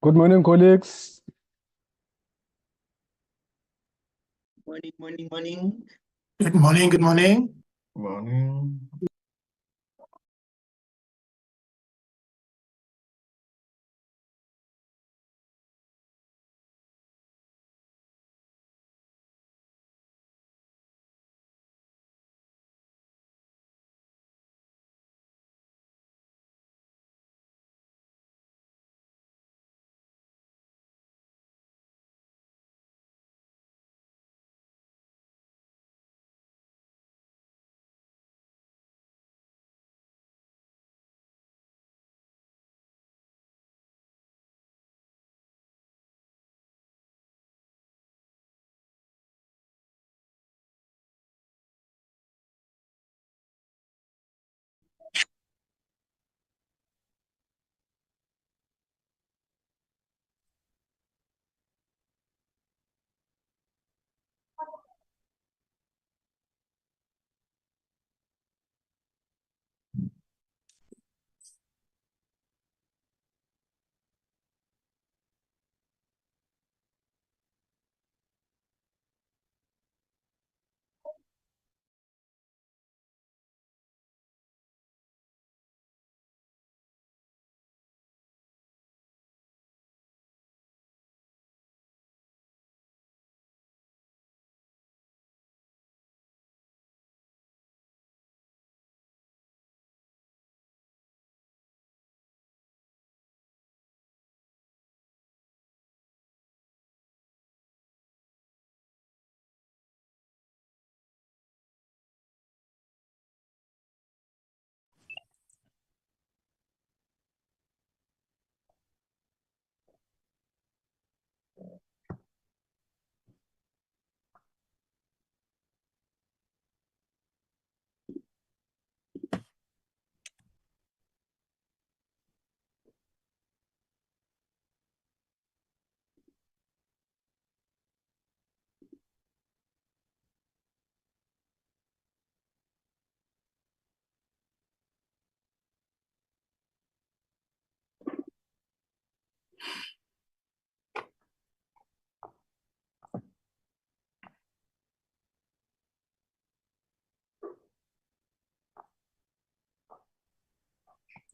Good morning, colleagues. Morning. Good morning. Good morning. Morning.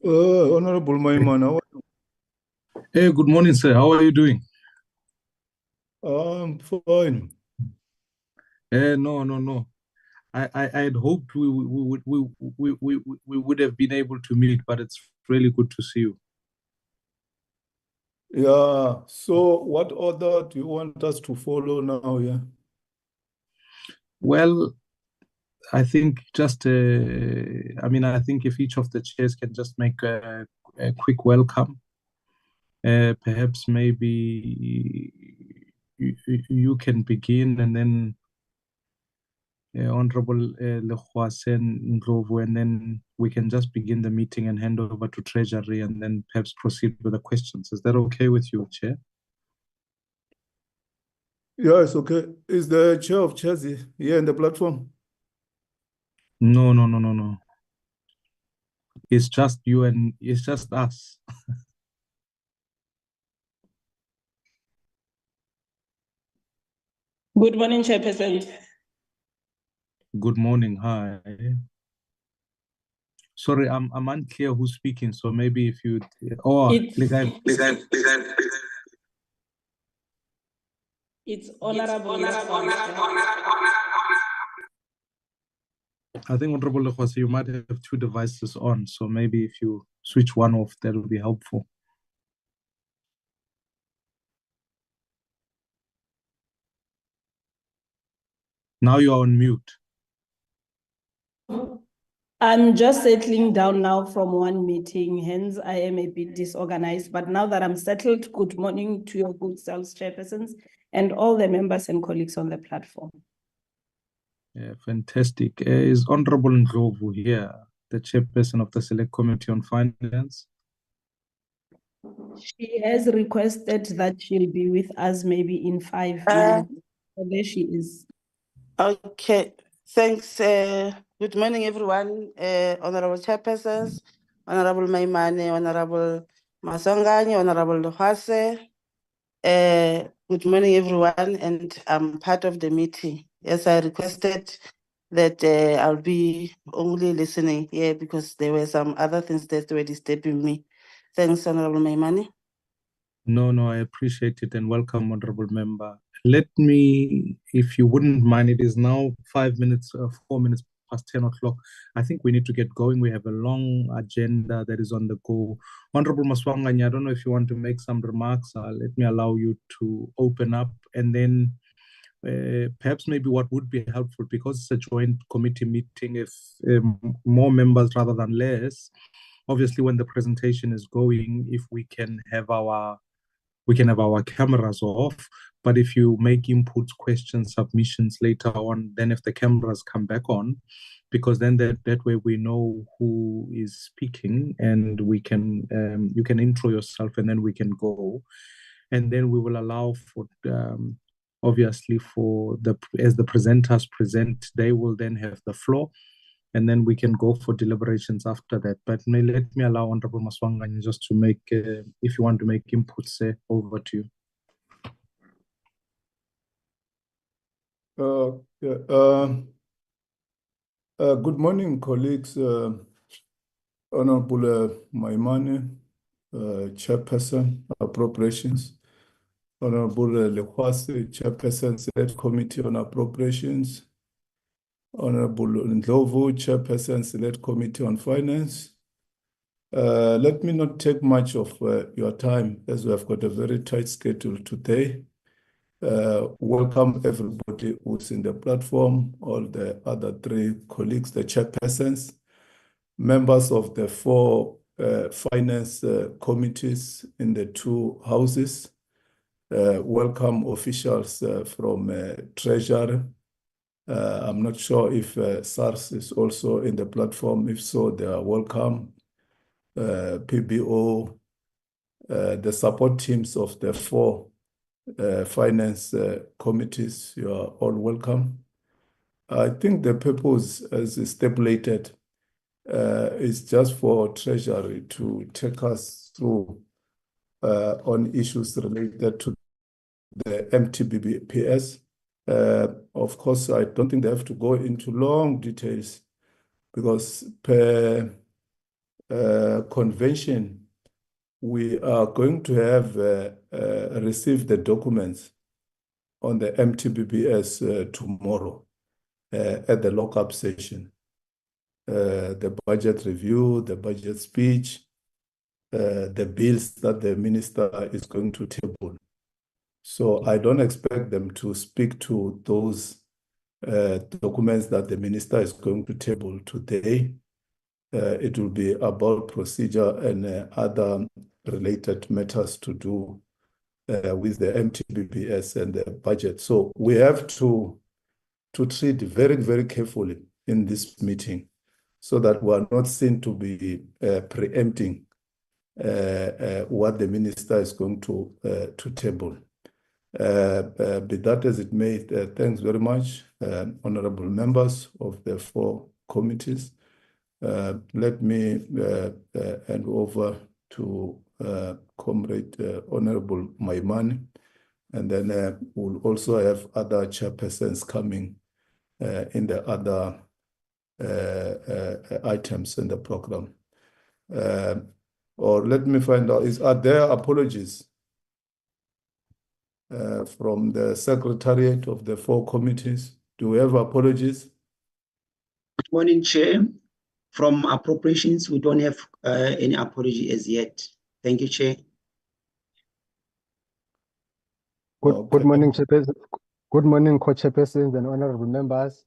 Honorable Maiman, how are you? Hey, good morning, sir. How are you doing? I'm fine. No. I had hoped we would have been able to meet, but it's really good to see you. Yeah, so what order do you want us to follow now? Yeah. Well, I think just, I think if each of the chairs can just make a quick welcome, perhaps maybe you can begin, and then Honorable Lekwasen Ndlovu, and then we can just begin the meeting and hand over to Treasury, and then perhaps proceed with the questions. Is that okay with you, Chair? Yeah, it's okay. Is the chair of chairs here in the platform? No. It's just you and it's just us. Good morning, Chairperson. Good morning. Hi. Sorry, I'm unclear who's speaking, so maybe if you It's Honorable. I think Honorable Lekwasen, you might have two devices on, so maybe if you switch one off, that would be helpful. Now you are on mute. I'm just settling down now from one meeting, hence I am a bit disorganized. But now that I'm settled, good morning to your good selves, chairpersons, and all the members and colleagues on the platform. Yeah, fantastic. Is Honorable Ndlovu here, the chairperson of the Select Committee on Finance? She has requested that she'll be with us maybe in 5 minutes. So there she is. Okay, thanks. Good morning, everyone. Honorable chairpersons, Honorable Maimane, Honorable Maswanganyi, Honorable Lohase. Good morning, everyone, and I'm part of the meeting. Yes, I requested that I'll be only listening here because there were some other things that were disturbing me. Thanks, Honorable Maimani. No, I appreciate it and welcome, Honorable Member. Let me, if you wouldn't mind, it is now 4 minutes past 10 o'clock. I think we need to get going. We have a long agenda that is on the go. Honorable Maswanganyi, I don't know if you want to make some remarks. Let me allow you to open up, and then perhaps maybe what would be helpful, because it's a joint committee meeting, if more members rather than less, obviously when the presentation is going, if we can have our cameras off, but if you make inputs, questions, submissions later on, then if the cameras come back on, because then that way we know who is speaking, and we can you can intro yourself, and then we can go, and then we will allow for obviously for as the presenters present, they will then have the floor, and then we can go for deliberations after that. But let me allow Honorable Maswanganyi just to make, if you want to make inputs, over to you. Good morning, colleagues. Honorable Maimani, Chairperson, Appropriations. Honorable Lekwasi, Chairperson, Select Committee on Appropriations. Honorable Ndlovu, Chairperson, Select Committee on Finance. Let me not take much of your time, as we have got a very tight schedule today. Welcome everybody who's in the platform, all the other three colleagues, the chairpersons, members of the four finance committees in the two houses. Welcome officials from Treasury. I'm not sure if SARS is also in the platform. If so, they are welcome. PBO, the support teams of the four finance committees, you are all welcome. I think the purpose, as stipulated, is just for Treasury to take us through on issues related to the MTBPS. Of course, I don't think they have to go into long details, because per convention, we are going to have received the documents on the MTBPS tomorrow at the lock-up session. The budget review, the budget speech, the bills that the minister is going to table. So I don't expect them to speak to those documents that the minister is going to table today. It will be about procedure and other related matters to do with the MTBPS and the budget. So we have to treat very, very carefully in this meeting, so that we are not seen to be preempting what the minister is going to table. Be that as it may, thanks very much, honorable members of the four committees. Let me hand over to Comrade Honorable Maimani, and then we'll also have other chairpersons coming in the other items in the program. Or let me find out, are there apologies from the Secretariat of the four committees? Do we have apologies? Good morning, Chair. From Appropriations, we don't have any apology as yet. Thank you, Chair. Good morning, Chairperson. Good morning, co-chairpersons and honorable members.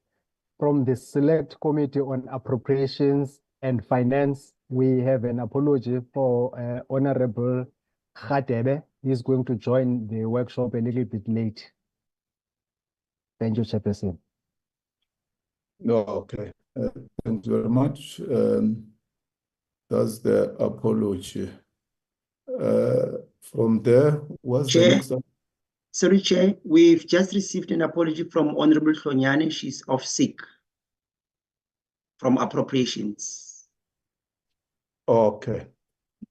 From the Select Committee on Appropriations and Finance, we have an apology for Honorable Khatebe. He's going to join the workshop a little bit late. Thank you, Chairperson. Okay, thank you very much. That's the apology. From there, what's Chair, the next one? Sorry, Chair, we've just received an apology from Honorable Hlonyane. She's off sick from Appropriations. Okay,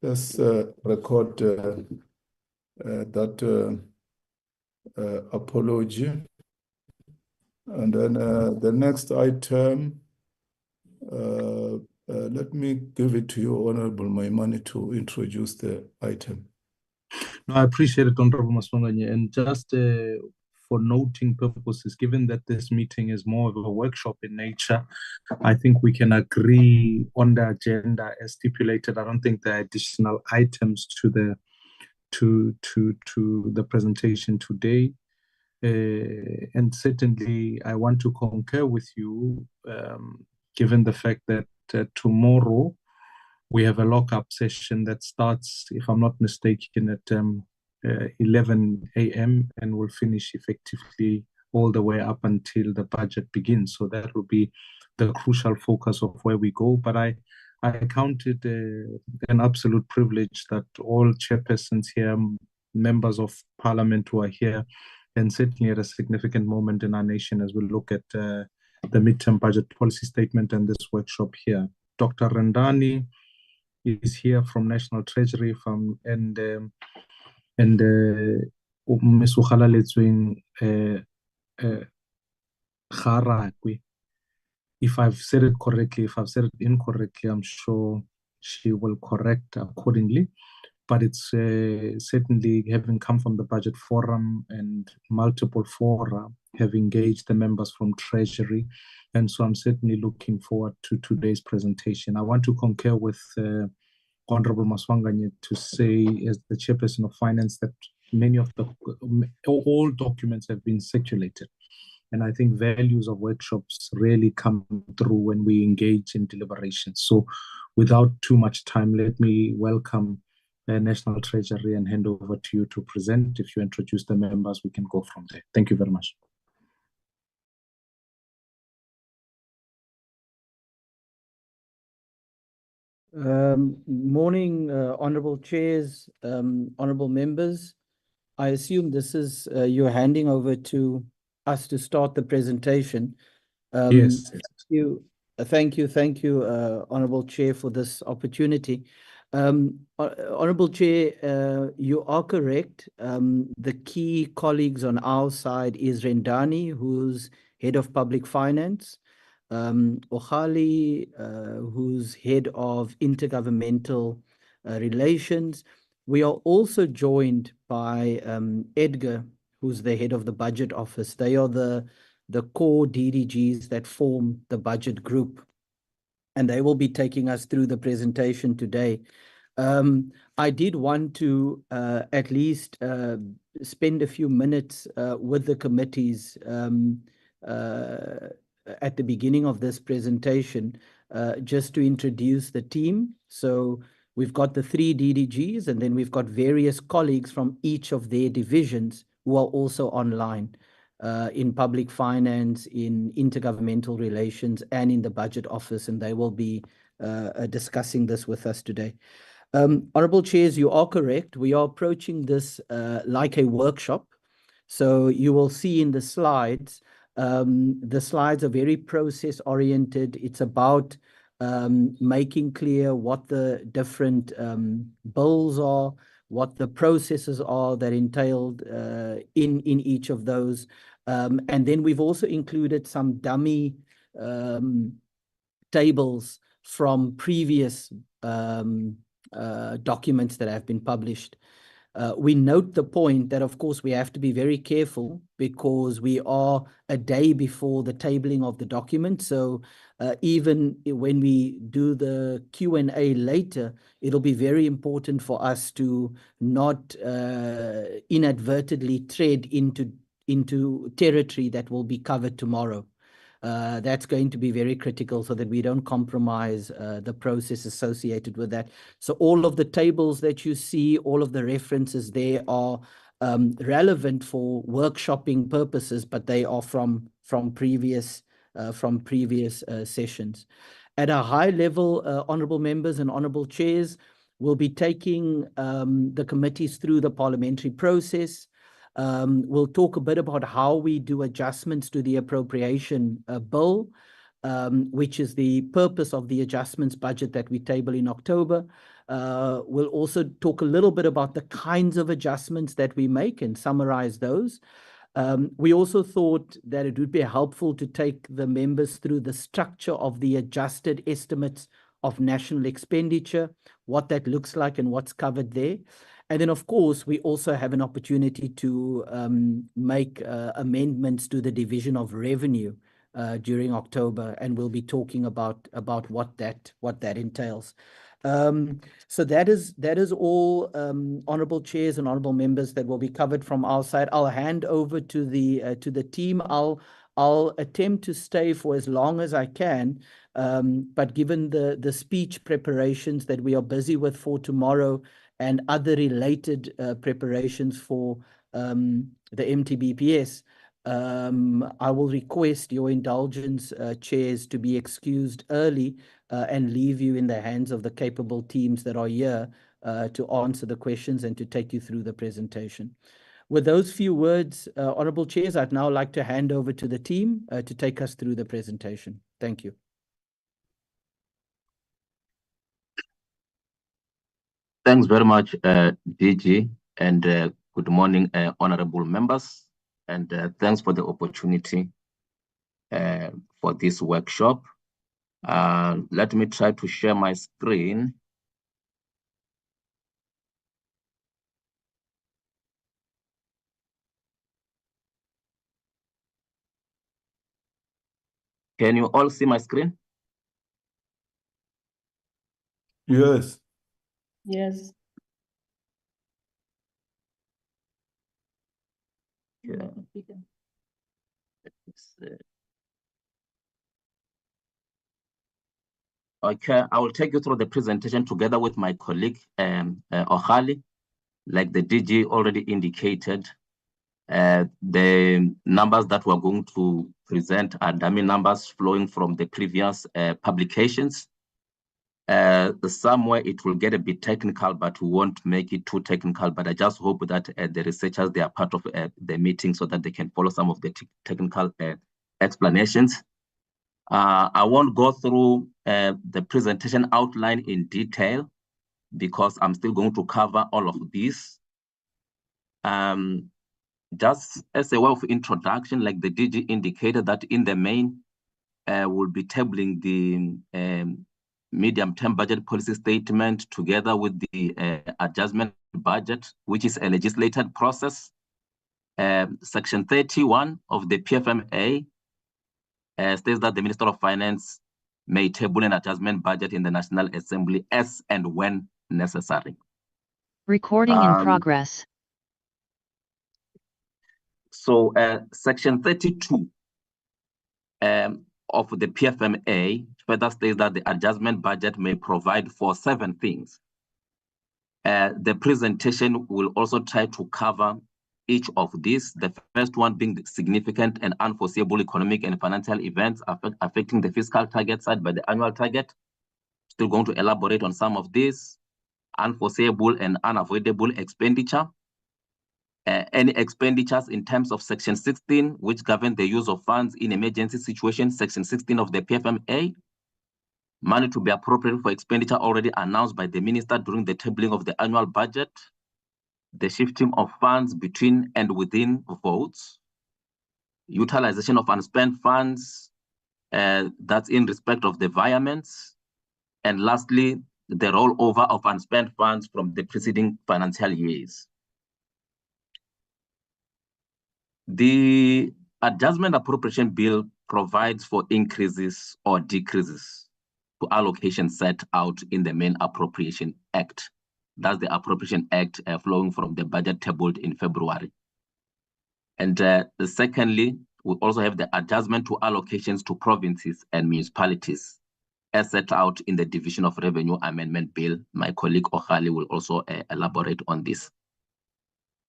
let's record that apology. And then the next item, let me give it to you, Honorable Maimane, to introduce the item. No, I appreciate it, Honorable Maswanganye. And just for noting purposes, given that this meeting is more of a workshop in nature, I think we can agree on the agenda as stipulated. I don't think there are additional items to the presentation today. And certainly, I want to concur with you, given the fact that tomorrow we have a lock-up session that starts, if I'm not mistaken, at 11 a.m. and will finish effectively all the way up until the budget begins. So that will be the crucial focus of where we go. But I count it an absolute privilege that all chairpersons here, members of parliament who are here, and certainly at a significant moment in our nation as we look at the midterm budget policy statement and this workshop here. Dr. Rendani is here from National Treasury and Ms. Ukhalaletsweng Kgarakwe. If I've said it correctly, if I've said it incorrectly, I'm sure she will correct accordingly. But it's certainly, having come from the budget forum and multiple fora, have engaged the members from Treasury. And so I'm certainly looking forward to today's presentation. I want to concur with Honorable Maswanganye to say, as the chairperson of finance, that all documents have been circulated. And I think values of workshops really come through when we engage in deliberations. So without too much time, let me welcome National Treasury and hand over to you to present. If you introduce the members, we can go from there. Thank you very much. Morning, honorable chairs, honorable members. I assume this is you're handing over to us to start the presentation. Yes. Thank you, honorable chair, for this opportunity. Honorable chair, you are correct. The key colleagues on our side is Rendani, who's head of public finance, Okhali, who's head of intergovernmental relations. We are also joined by Edgar, who's the head of the budget office. They are the core DDGs that form the budget group, and they will be taking us through the presentation today. I did want to at least spend a few minutes with the committees at the beginning of this presentation, just to introduce the team. So we've got the 3 DDGs, and then we've got various colleagues from each of their divisions who are also online, in public finance, in intergovernmental relations, and in the budget office, and they will be discussing this with us today. Honorable chairs, you are correct. We are approaching this like a workshop. So you will see in the slides are very process-oriented. It's about making clear what the different bills are, what the processes are that entailed in each of those. And then we've also included some dummy tables from previous documents that have been published. We note the point that, of course, we have to be very careful because we are a day before the tabling of the document. So even when we do the Q&A later, it'll be very important for us to not inadvertently tread into territory that will be covered tomorrow. That's going to be very critical so that we don't compromise the process associated with that. So all of the tables that you see, all of the references there are relevant for workshopping purposes, but they are from previous sessions. At a high level, honorable members and honorable chairs, we'll be taking the committees through the parliamentary process. We'll talk a bit about how we do adjustments to the appropriation bill. which is the purpose of the adjustments budget that we table in October. We'll also talk a little bit about the kinds of adjustments that we make and summarize those. We also thought that it would be helpful to take the members through the structure of the adjusted estimates of national expenditure, what that looks like and what's covered there. And then, of course, we also have an opportunity to make amendments to the division of revenue during October, and we'll be talking about what that entails. So that is all, honourable chairs and honourable members, that will be covered from our side. I'll hand over to the team. I'll attempt to stay for as long as I can, but given the speech preparations that we are busy with for tomorrow and other related preparations for the MTBPS, I will request your indulgence, chairs, to be excused early and leave you in the hands of the capable teams that are here to answer the questions and to take you through the presentation. With those few words, honourable chairs, I'd now like to hand over to the team to take us through the presentation. Thank you. Thanks very much, DG, and good morning, honourable members, and thanks for the opportunity for this workshop. Let me try to share my screen. Can you all see my screen? Yes. Yes. Yeah. Okay, I will take you through the presentation together with my colleague, Ohali. Like the DG already indicated, the numbers that we're going to present are dummy numbers flowing from the previous publications. Somewhere it will get a bit technical, but we won't make it too technical. But I just hope that the researchers, they are part of the meeting so that they can follow some of the technical explanations. I won't go through the presentation outline in detail because I'm still going to cover all of these. Just as a way of introduction, like the DG indicated, that in the main, we'll be tabling the medium-term budget policy statement together with the adjustment budget, which is a legislated process. Section 31 of the PFMA states that the Minister of Finance may table an adjustment budget in the National Assembly as and when necessary. Recording in progress. So Section 32 of the PFMA further states that the adjustment budget may provide for 7 things. The presentation will also try to cover each of these. The first one being the significant and unforeseeable economic and financial events affecting the fiscal target set by the annual target. Still going to elaborate on some of these. Unforeseeable and unavoidable expenditure. Any expenditures in terms of Section 16, which govern the use of funds in emergency situations, Section 16 of the PFMA. Money to be appropriated for expenditure already announced by the minister during the tabling of the annual budget. The shifting of funds between and within votes. Utilization of unspent funds, that's in respect of the environments. And lastly, the rollover of unspent funds from the preceding financial years. The Adjustment Appropriation Bill provides for increases or decreases to allocations set out in the main Appropriation Act. That's the Appropriation Act flowing from the budget tabled in February. And secondly, we also have the adjustment to allocations to provinces and municipalities as set out in the Division of Revenue Amendment Bill. My colleague Ohali will also elaborate on this.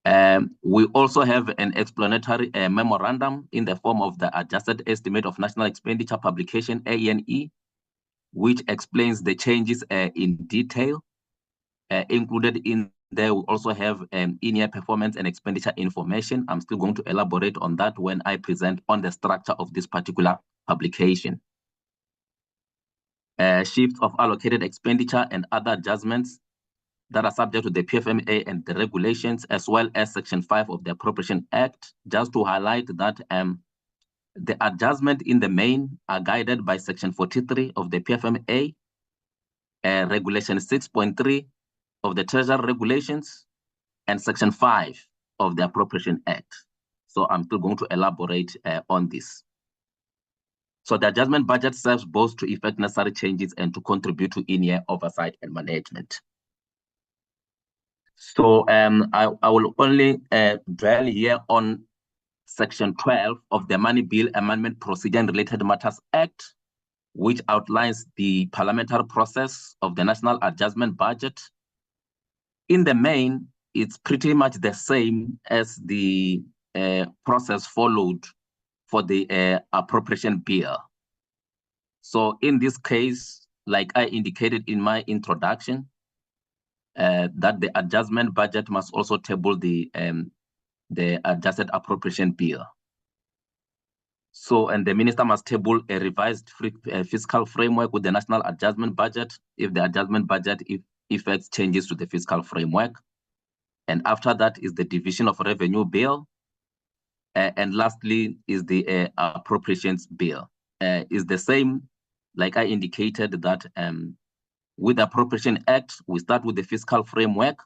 We also have an explanatory memorandum in the form of the Adjusted Estimate of National Expenditure publication, ANE, which explains the changes in detail. Included in there, we also have in-year performance and expenditure information. I'm still going to elaborate on that when I present on the structure of this particular publication. shifts of allocated expenditure and other adjustments that are subject to the PFMA and the regulations, as well as Section 5 of the Appropriation Act, just to highlight that the adjustment in the main are guided by Section 43 of the PFMA, Regulation 6.3 of the Treasury Regulations, and Section 5 of the Appropriation Act. So I'm still going to elaborate on this. So the adjustment budget serves both to effect necessary changes and to contribute to in-year oversight and management. So I will only dwell here on Section 12 of the Money Bill Amendment Procedure and Related Matters Act, which outlines the parliamentary process of the National Adjustment Budget. In the main, it's pretty much the same as the process followed for the appropriation bill. So in this case, like I indicated in my introduction, that the adjustment budget must also table the adjusted appropriation bill. So, and the minister must table a revised fiscal framework with the national adjustment budget if the adjustment budget effects changes to the fiscal framework. And after that is the division of revenue bill. And lastly is the appropriations bill. Is the same, like I indicated, that with the Appropriation Act, we start with the fiscal framework.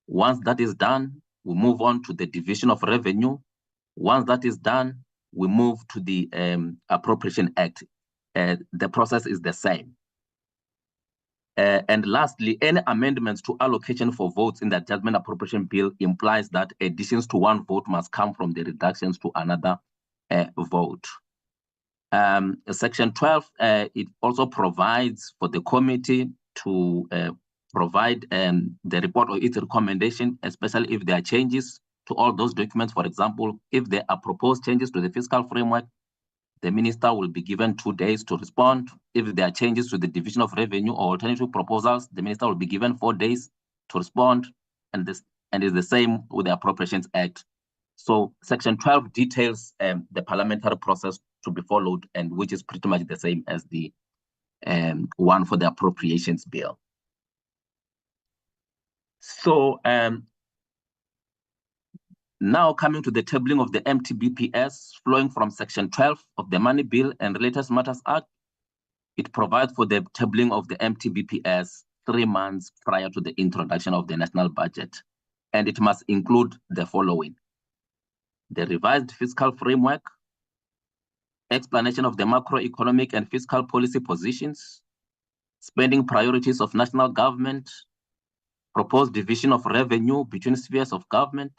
Once that is done, we move on to the division of revenue. Once that is done, we move to the Appropriation Act. The process is the same. And lastly, any amendments to allocation for votes in the adjustment appropriation bill implies that additions to one vote must come from the reductions to another vote. Section 12, it also provides for the committee to provide the report or its recommendation, especially if there are changes to all those documents. For example, if there are proposed changes to the fiscal framework, the minister will be given 2 days to respond. If there are changes to the division of revenue or alternative proposals, the minister will be given 4 days to respond. And is the same with the Appropriations Act. So Section 12 details the parliamentary process to be followed, and which is pretty much the same as the one for the Appropriations Bill. So now coming to the tabling of the MTBPS flowing from Section 12 of the Money Bill and Related Matters Act, it provides for the tabling of the MTBPS 3 months prior to the introduction of the national budget. And it must include the following: the revised fiscal framework, explanation of the macroeconomic and fiscal policy positions, spending priorities of national government, proposed division of revenue between spheres of government,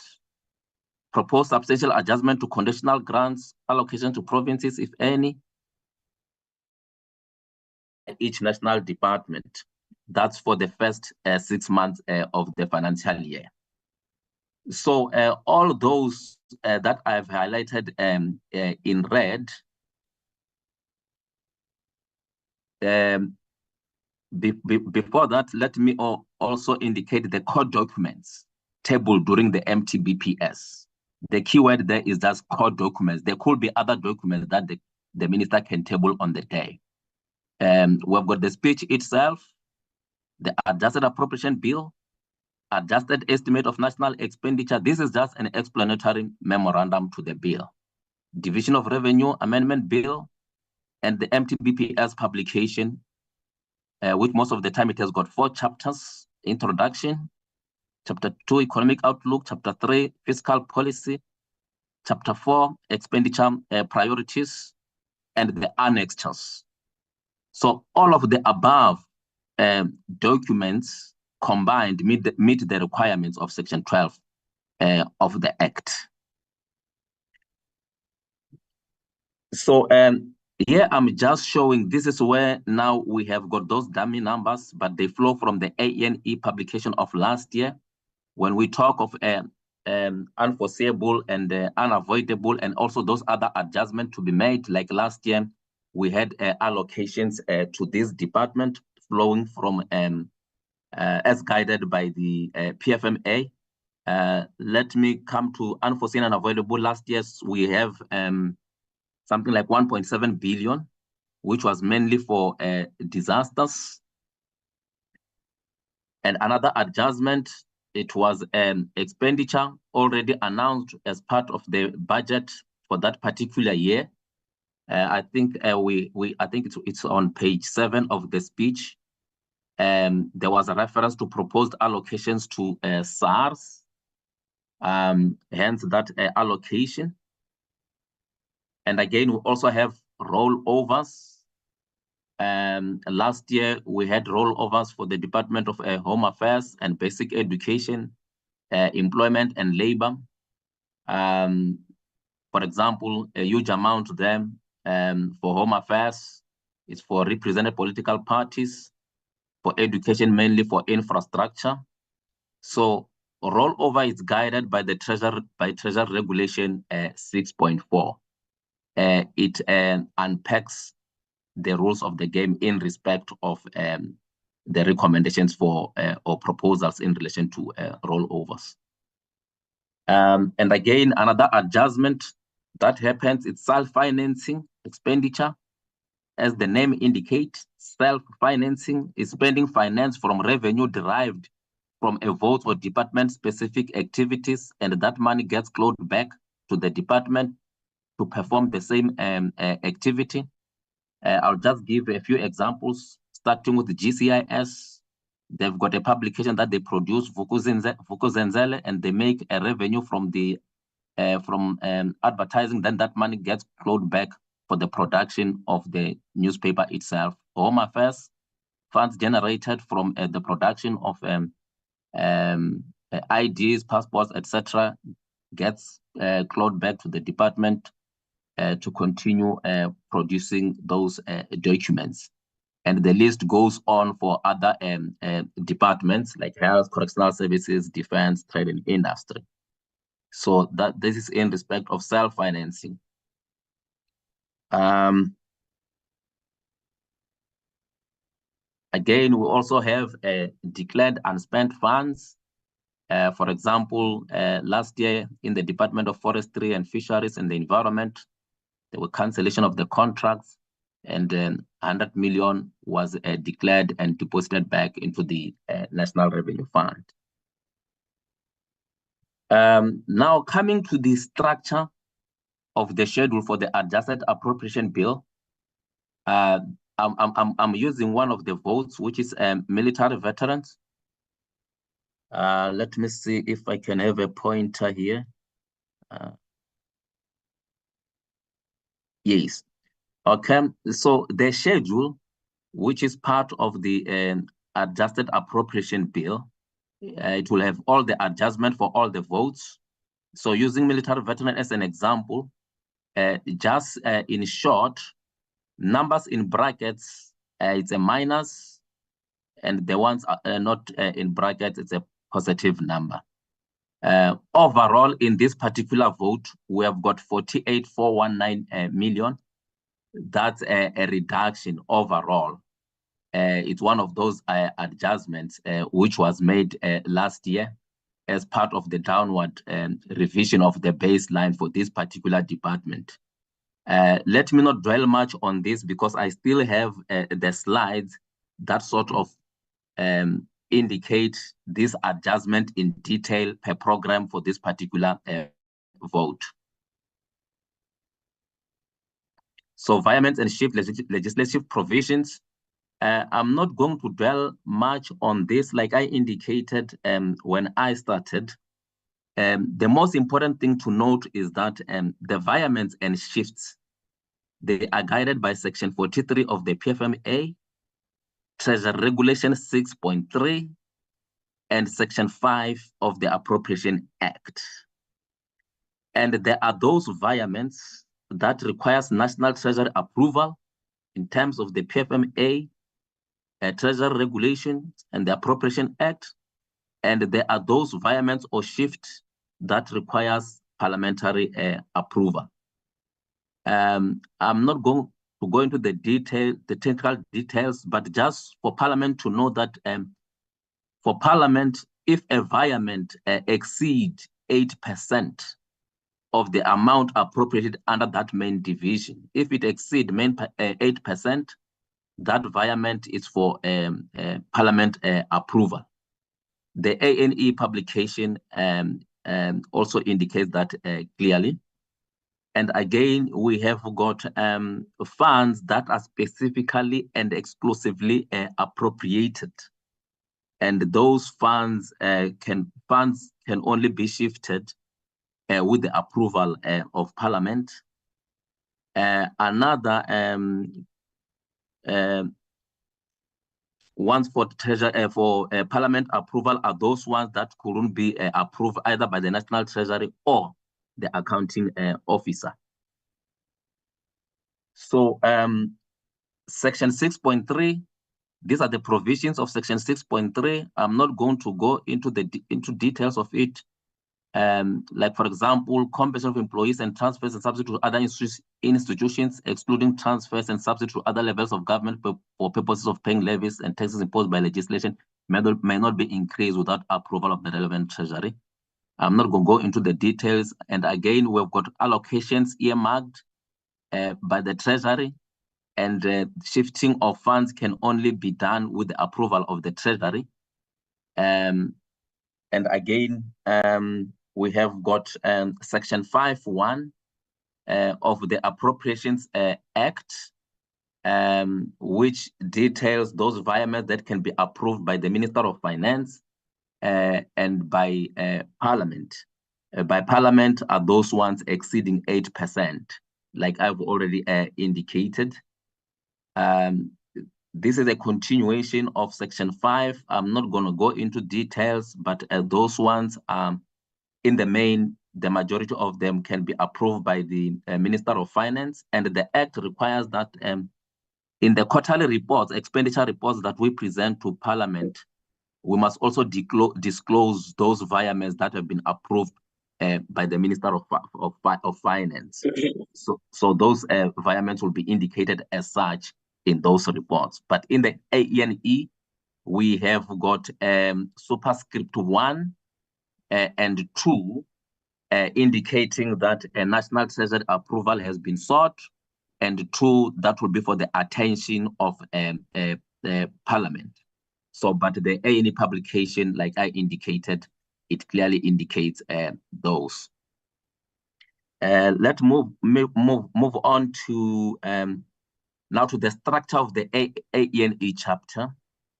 proposed substantial adjustment to conditional grants, allocation to provinces, if any, each national department. That's for the first 6 months of the financial year. So all those that I've highlighted in red, before that, let me also indicate the core documents tabled during the MTBPS. The keyword there is just core documents. There could be other documents that the minister can table on the day. We've got the speech itself, the adjusted appropriation bill, adjusted estimate of national expenditure. This is just an explanatory memorandum to the bill. Division of Revenue Amendment Bill, and the MTBPS publication, which most of the time it has got 4 chapters: Introduction, Chapter 2, Economic Outlook, Chapter 3, Fiscal Policy, Chapter 4, Expenditure Priorities, and the annexures. So all of the above documents combined meet the requirements of Section 12 of the Act. So here I'm just showing, this is where now we have got those dummy numbers, but they flow from the ANE publication of last year. When we talk of unforeseeable and unavoidable, and also those other adjustments to be made, like last year, we had allocations to this department flowing from as guided by the PFMA. Let me come to unforeseen and unavoidable. Last year, we have something like 1.7 billion which was mainly for disasters. And another adjustment, it was expenditure already announced as part of the budget for that particular year. I think I think it's on page 7 of the speech. There was a reference to proposed allocations to SARS, hence that allocation. And again, we also have rollovers. Last year, we had rollovers for the Department of Home Affairs and Basic Education, Employment and Labor. For example, a huge amount there for Home Affairs is for represented political parties, for education, mainly for infrastructure. So rollover is guided by the Treasury Regulation 6.4. It unpacks the rules of the game in respect of the recommendations for or proposals in relation to rollovers. And again, another adjustment that happens, it's self-financing expenditure. As the name indicates, self-financing is spending finance from revenue derived from a vote or department-specific activities, and that money gets clawed back to the department to perform the same activity. I'll just give a few examples, starting with the GCIS. They've got a publication that they produce, Vukuzenzele, and they make a revenue from the advertising. Then that money gets clawed back for the production of the newspaper itself. Home Affairs, funds generated from the production of IDs, passports, etc., gets clawed back to the department to continue producing those documents. And the list goes on for other departments like health, correctional services, defense, trade and industry. So that this is in respect of self-financing. Again, we also have declared unspent funds. For example, last year in the Department of Forestry and Fisheries and the Environment, there were cancellation of the contracts, and 100 million was declared and deposited back into the National Revenue Fund. Now coming to the structure of the schedule for the adjusted appropriation bill, I'm using one of the votes, which is military veterans. Let me see if I can have a pointer here. Yes. Okay, so the schedule, which is part of the adjusted appropriation bill, it will have all the adjustment for all the votes. So using military veteran as an example, just in short, numbers in brackets, it's a minus, and the ones are not in brackets, it's a positive number. Overall, in this particular vote, we have got 48,419 million. That's a reduction overall. It's one of those adjustments which was made last year as part of the downward revision of the baseline for this particular department. Let me not dwell much on this because I still have the slides that sort of indicate this adjustment in detail per program for this particular vote. So environment and shift legislative provisions. I'm not going to dwell much on this, like I indicated when I started. The most important thing to note is that the environments and shifts, they are guided by Section 43 of the PFMA, Treasury Regulation 6.3, and Section 5 of the Appropriation Act. And there are those environments that requires National Treasury approval in terms of the PFMA, Treasury Regulation, and the Appropriation Act. And there are those environments or shifts that requires parliamentary approval. I'm not going to go into the technical details, but just for Parliament to know that for Parliament, if environment exceed 8%, of the amount appropriated under that main division. If it exceeds 8%, that virement is for Parliament approval. The ANE publication also indicates that clearly. And again, we have got funds that are specifically and exclusively appropriated. And those funds can only be shifted with the approval of Parliament. Another ones for treasury for Parliament approval are those ones that couldn't be approved either by the National Treasury or the accounting officer. So section 6.3, these are the provisions of section 6.3. I'm not going to go into details of it. Like for example, compensation of employees and transfers and subsidies to other institutions, excluding transfers and subsidies to other levels of government for purposes of paying levies and taxes imposed by legislation may not be increased without approval of the relevant treasury. I'm not going to go into the details. And again, we've got allocations earmarked by the treasury, and shifting of funds can only be done with the approval of the treasury. And again, we have got section 5.1 of the Appropriations Act, which details those virements that can be approved by the Minister of Finance and by Parliament. By Parliament are those ones exceeding 8%, like I've already indicated. This is a continuation of section 5. I'm not going to go into details, but those ones in the main, the majority of them can be approved by the Minister of Finance, and the Act requires that in the quarterly reports, expenditure reports that we present to Parliament, we must also disclose those virements that have been approved by the Minister of Finance. So those virements will be indicated as such in those reports. But in the ANE, we have got superscript 1 and 2 indicating that a National Treasury approval has been sought, and 2, that will be for the attention of Parliament. So, but the ANE publication, like I indicated, it clearly indicates those. Let's move on to now to the structure of the ANE chapter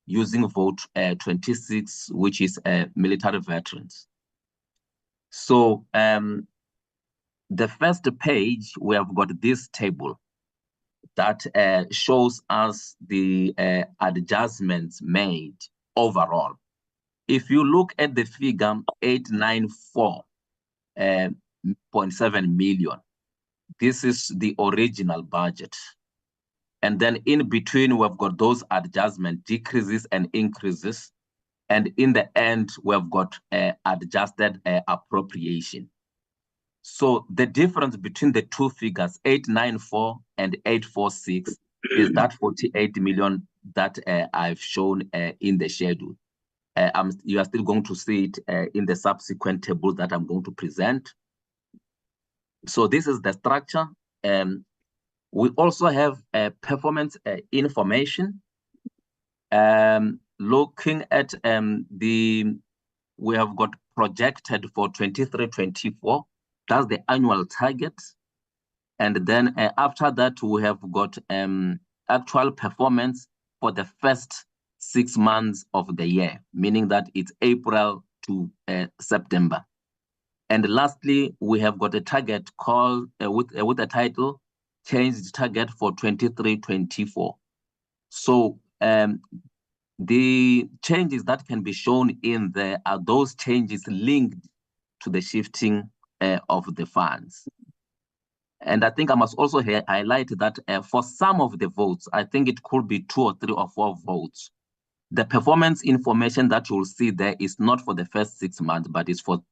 using vote 26, which is military veterans. So the first page, we have got this table that shows us the adjustments made overall. If you look at the figure 894.7 million, this is the original budget. And then in between, we've got those adjustment decreases and increases. And in the end, we've got adjusted appropriation. So the difference between the two figures, 894 and 846, is that 48 million that I've shown in the schedule. You are still going to see it in the subsequent tables that I'm going to present. So this is the structure. We also have performance information. Looking at we have got projected for 23-24. That's the annual target. And then after that, we have got actual performance for the first 6 months of the year, meaning that it's April to September. And lastly, we have got a target called with a title, Changed Target for 23-24. So the changes that can be shown in there are those changes linked to the shifting of the funds. And I think I must also highlight that for some of the votes, I think it could be 2 or 3 or 4 votes. The performance information that you'll see there is not for the first 6 months, but it's for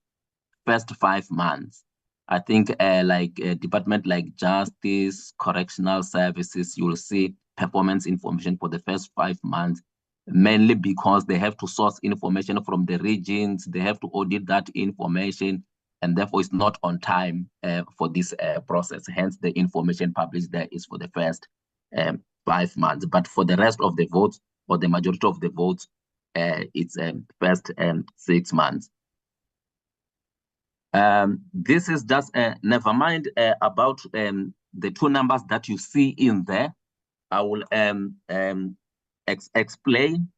first 5 months. I think like a department like Justice, Correctional Services, you'll see performance information for the first 5 months, mainly because they have to source information from the regions, they have to audit that information, and therefore it's not on time for this process. Hence, the information published there is for the first 5 months. But for the rest of the votes, or the majority of the votes, it's first 6 months. This is just, never mind about the two numbers that you see in there. I will explain.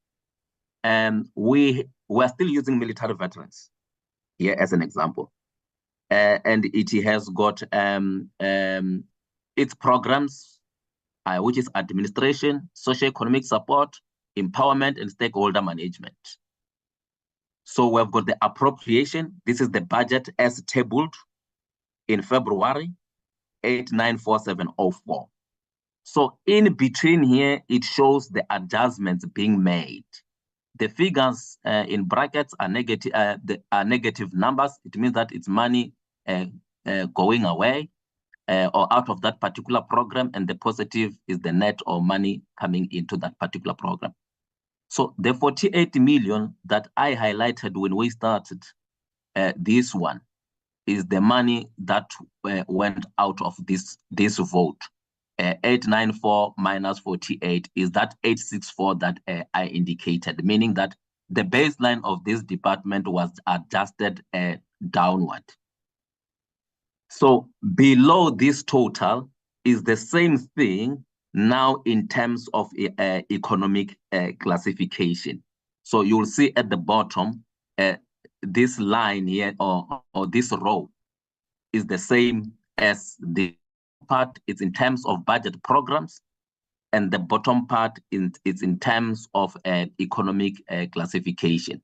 We're still using military veterans here as an example. And it has got its programs, which is administration, socio-economic support, empowerment, and stakeholder management. So we've got the appropriation. This is the budget as tabled in February, 894704. So in between here, it shows the adjustments being made. The figures in brackets are negative. Are negative numbers. It means that it's money going away or out of that particular program, and the positive is the net or money coming into that particular program. So the 48 million that I highlighted when we started this one is the money that went out of this vote. 894 minus 48 is that 864 that I indicated, meaning that the baseline of this department was adjusted downward. So below this total is the same thing now in terms of economic classification. So you'll see at the bottom, this line here or this row is the same as the part. It's in terms of budget programs, and the bottom part is in terms of economic classification.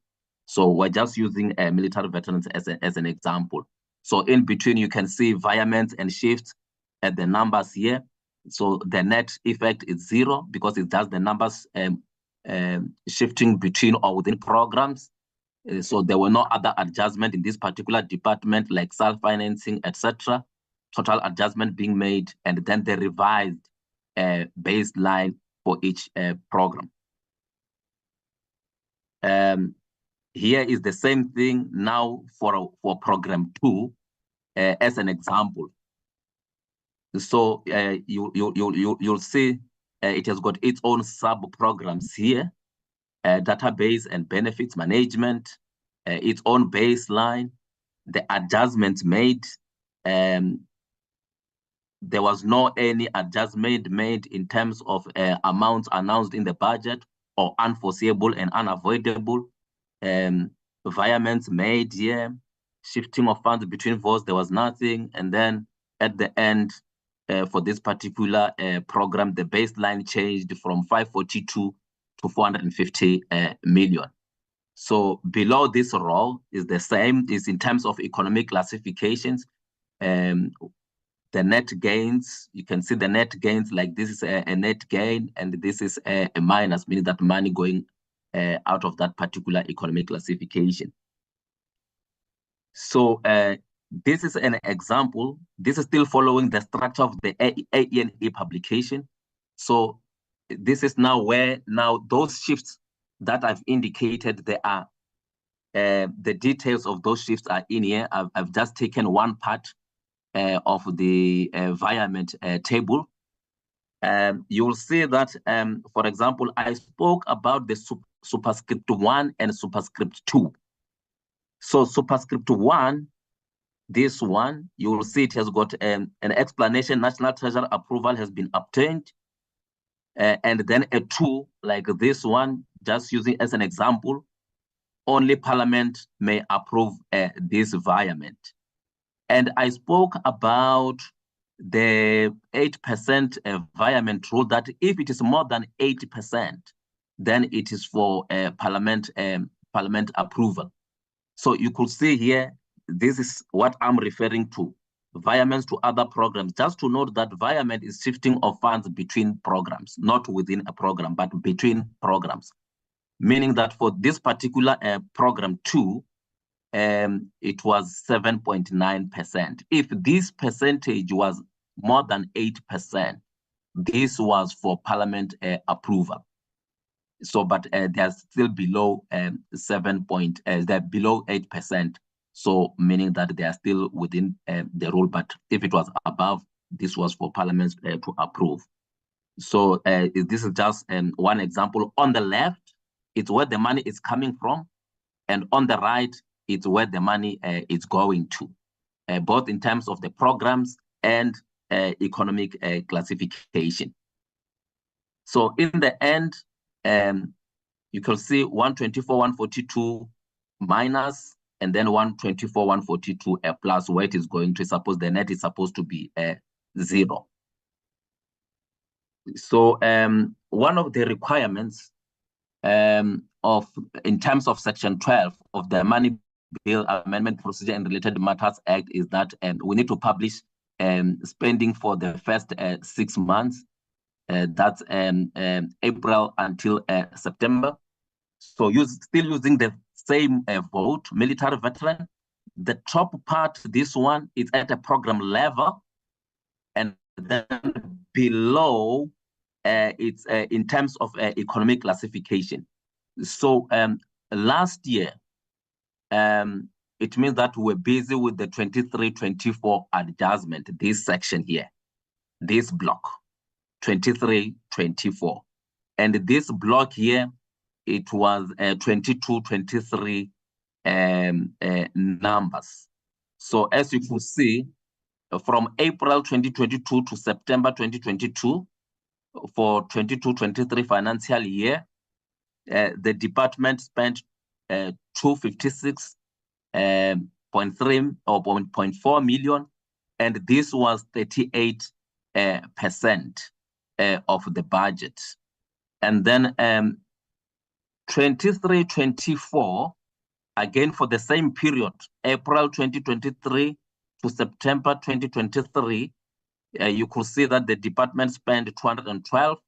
So we're just using military veterans as an example. So in between, you can see environments and shifts at the numbers here. So the net effect is 0 because it does the numbers shifting between or within programs. So there were no other adjustment in this particular department like self-financing, etc. Total adjustment being made, and then the revised baseline for each program. Here is the same thing now for program 2 as an example. So you'll see it has got its own sub-programs here, database and benefits management, its own baseline, the adjustments made. There was no any adjustment made in terms of amounts announced in the budget or unforeseeable and unavoidable. Environments made here, shifting of funds between votes, there was nothing. And then at the end, for this particular program, the baseline changed from 542 to 450 million. So below this row is the same, is in terms of economic classifications. The net gains, you can see the net gains, like this is a net gain, and this is a minus, meaning that money going out of that particular economic classification. So this is an example. This is still following the structure of the AENE publication. So this is now where now those shifts that I've indicated, they are the details of those shifts are in here. I've just taken one part of the environment table. You'll see that, for example, I spoke about the superscript 1 and superscript 2. So superscript 1, this one, you will see it has got an explanation. National Treasury approval has been obtained. And then a 2, like this one, just using as an example, only Parliament may approve this environment. And I spoke about the 8% environment rule, that if it is more than 80%, then it is for Parliament approval. So you could see here, this is what I'm referring to, environments to other programs. Just to note that environment is shifting of funds between programs, not within a program, but between programs. Meaning that for this particular program 2, it was 7.9%. If this percentage was more than 8%, this was for Parliament approval. So, but they're still below they're below 8%. So meaning that they are still within the rule, but if it was above, this was for Parliament to approve. So this is just one example. On the left, it's where the money is coming from, and on the right, it's where the money is going to, both in terms of the programs and economic classification. So in the end, you can see 124, 142 minus, and then 124, 142 plus, where it is going to. Suppose the net is supposed to be 0. So one of the requirements in terms of Section 12 of the Money Bill Amendment Procedure and Related Matters Act is that we need to publish spending for the first 6 months. That's April until September. So still using the same vote, military veteran. The top part, this one, is at a program level, and then below it's in terms of economic classification. So last year, it means that we're busy with the 23-24 adjustment, this section here, this block, 23-24. And this block here, it was 22-23 numbers. So as you can see, from April 2022 to September 2022, for 22-23 financial year, the department spent 256.3 or 0.4 million, and this was 38% of the budget. And then 23-24, again for the same period, April 2023 to September 2023, you could see that the department spent 212,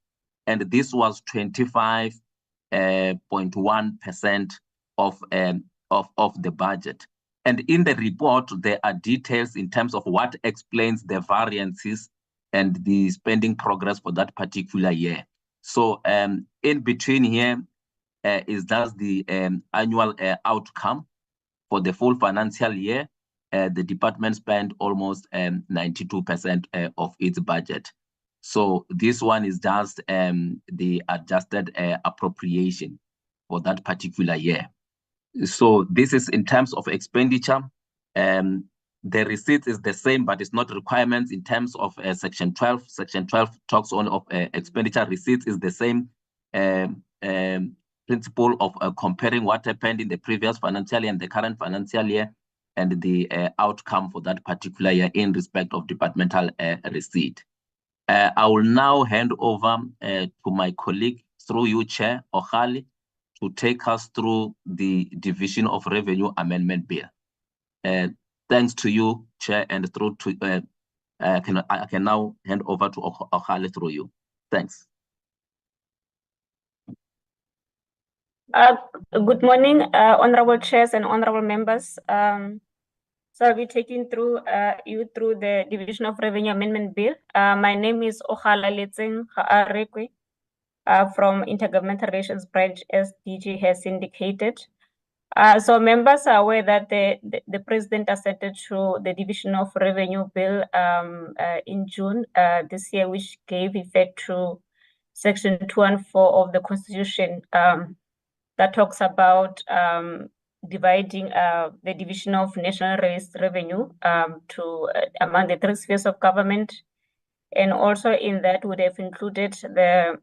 and this was 25.1% of the budget. And in the report, there are details in terms of what explains the variances and the spending progress for that particular year. So in between here is just the annual outcome for the full financial year. The department spent almost 92% of its budget. So this one is just the adjusted appropriation for that particular year. So this is in terms of expenditure. The receipt is the same, but it's not requirements in terms of Section 12. Section 12 talks on of expenditure. Receipts is the same principle of comparing what happened in the previous financial year and the current financial year, and the outcome for that particular year in respect of departmental receipt. I will now hand over to my colleague, through you, Chair Okhale, to take us through the Division of Revenue Amendment Bill. Thanks to you, Chair, and through to I can now hand over to Okhale through you. Thanks. Good morning, honorable chairs and honorable members. So I'll be taking you through the Division of Revenue Amendment Bill. My name is Okhale Rekwe from Intergovernmental Relations Branch, as DG has indicated. So members are aware that the President assented to the Division of Revenue Bill in June this year, which gave effect to Section 214 of the Constitution that talks about dividing the division of national revenue to among the 3 spheres of government, and also in that would have included the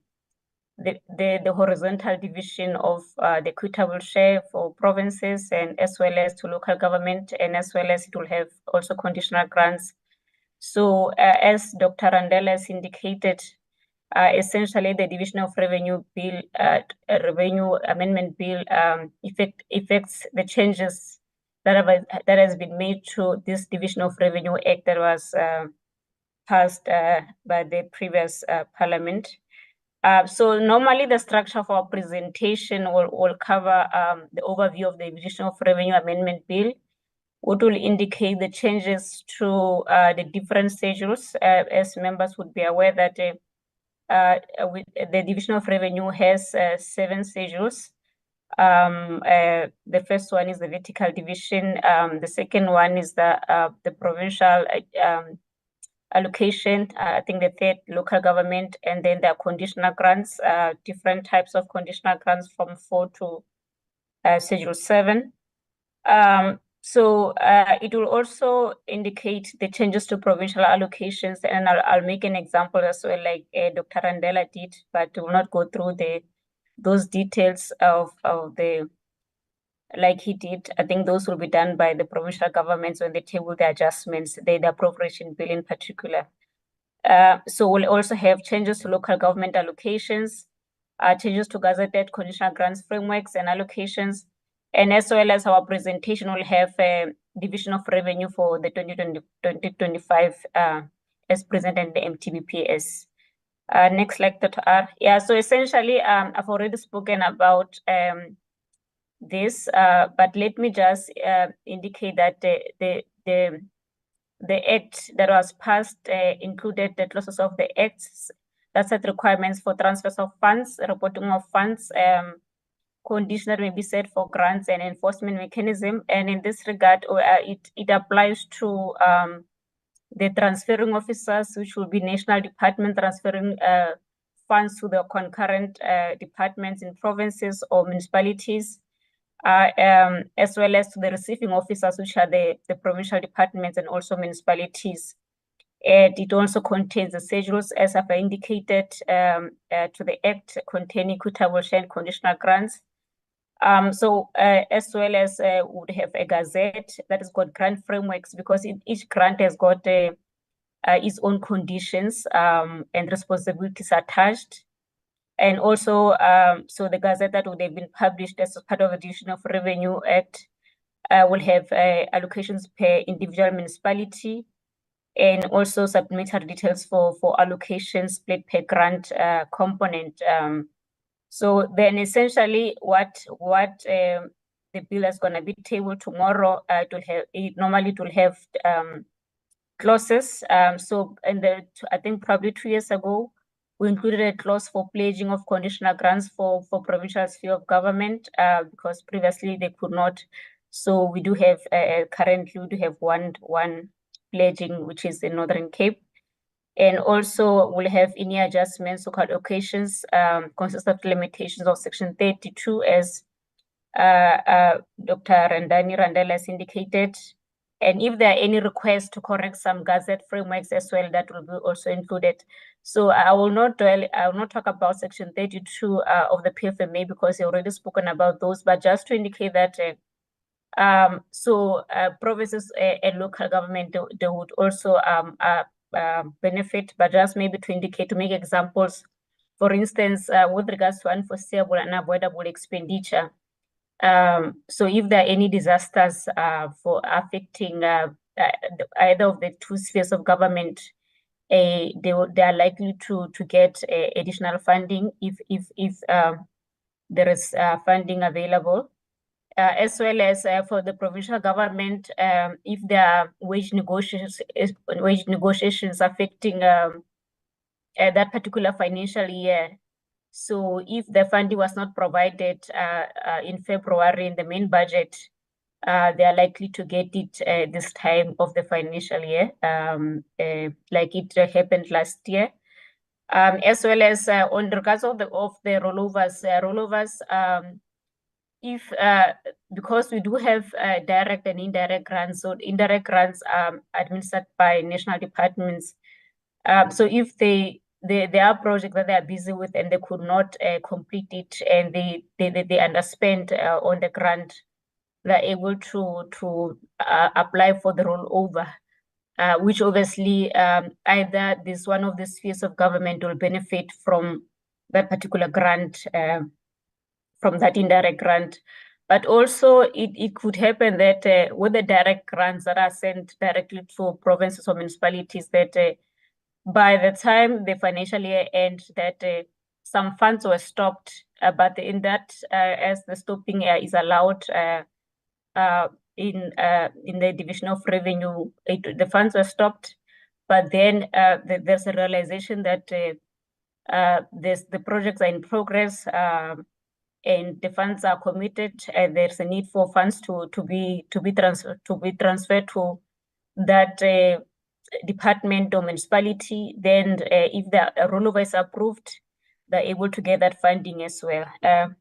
horizontal division of the equitable share for provinces, and as well as to local government, and as well as it will have also conditional grants. So as Dr. Randell has indicated, essentially the Division of Revenue Bill, Revenue Amendment Bill, affects the changes that has been made to this Division of Revenue Act that was passed by the previous Parliament. So normally the structure of our presentation will cover the overview of the Division of Revenue Amendment Bill, which will indicate the changes to the different schedules. As members would be aware that the Division of Revenue has 7 schedules, The first one is the vertical division. The second one is the provincial allocation. I think the third, local government, and then there are conditional grants, different types of conditional grants from 4 to Schedule 7. So it will also indicate the changes to provincial allocations, and I'll make an example as well, like Dr. Randela did, but will not go through those details of the, like he did. I think those will be done by the provincial governments when they table the adjustments, the appropriation bill in particular. So we'll also have changes to local government allocations, changes to gazetted conditional grants frameworks and allocations, and as well as our presentation will have a division of revenue for the 2025 as presented in the MTBPS. Next slide, Dr. R. Yeah, so essentially, I've already spoken about this, but let me just indicate that the act that was passed included the clauses of the acts that set requirements for transfers of funds, reporting of funds, conditions that may be set for grants and enforcement mechanism. And in this regard, it applies to the transferring officers, which will be national department transferring funds to the concurrent departments in provinces or municipalities, as well as to the receiving officers, which are the provincial departments and also municipalities. And it also contains the schedules, as I've indicated, to the Act containing equitable share and conditional grants. So as well as would have a gazette that has got grant frameworks, because each grant has got its own conditions and responsibilities attached. And also, so the gazette that would have been published as part of the Division of Revenue Act will have allocations per individual municipality, and also supplementary details for allocations split per grant component. So then essentially what the bill is going to be tabled tomorrow, it normally will have clauses. So I think probably 2 years ago, we included a clause for pledging of conditional grants for provincial sphere of government, because previously they could not. So we do have currently we do have one pledging, which is in Northern Cape. And also we'll have any adjustments or allocations consist of limitations of Section 32, as Dr. Randela has indicated. And if there are any requests to correct some gazette frameworks as well, that will be also included. So I will not talk about Section 32 of the PFMA, because you've already spoken about those, but just to indicate that provinces and local government, they would also benefit, but just maybe to indicate, to make examples, for instance, with regards to unforeseeable and unavoidable expenditure. So if there are any disasters for affecting either of the two spheres of government, they are likely to get additional funding if there is funding available. As well as for the provincial government, if there are wage negotiations affecting that particular financial year. So if the funding was not provided in February in the main budget, they are likely to get it this time of the financial year, like it happened last year. As well as on regards of the rollovers, if because we do have direct and indirect grants, so indirect grants are administered by national departments. So if there are projects that they are busy with and they could not complete it, and they underspend on the grant, they're able to apply for the rollover, which obviously either this one of the spheres of government will benefit from that particular grant, from that indirect grant. But also it could happen that with the direct grants that are sent directly to provinces or municipalities, that by the time the financial year ends, that some funds were stopped, but in that, as the stopping is allowed in the Division of Revenue, the funds were stopped, but then there's a realization that the projects are in progress, and the funds are committed, there's a need for funds to be transferred to that department or municipality. Then if the rollover is approved, they're able to get that funding as well.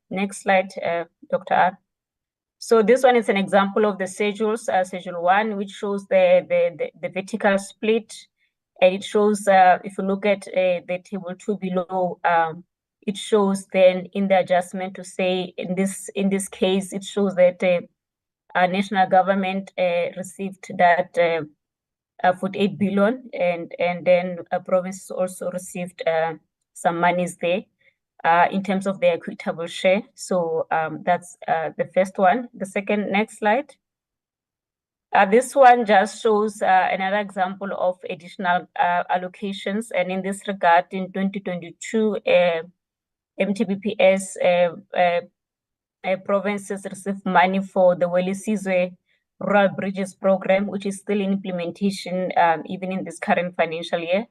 Next slide, Dr. R. So this one is an example of the schedules, Schedule 1, which shows the vertical split. And it shows, if you look at the table 2 below, it shows then in the adjustment to say, in this case, it shows that our national government received that 48 billion, and then a province also received some monies there in terms of the equitable share. So that's the first one. The second, next slide. This one just shows another example of additional allocations. And in this regard, in 2022, MTBPS provinces received money for the Welisizwe Rural Bridges Program, which is still in implementation even in this current financial year.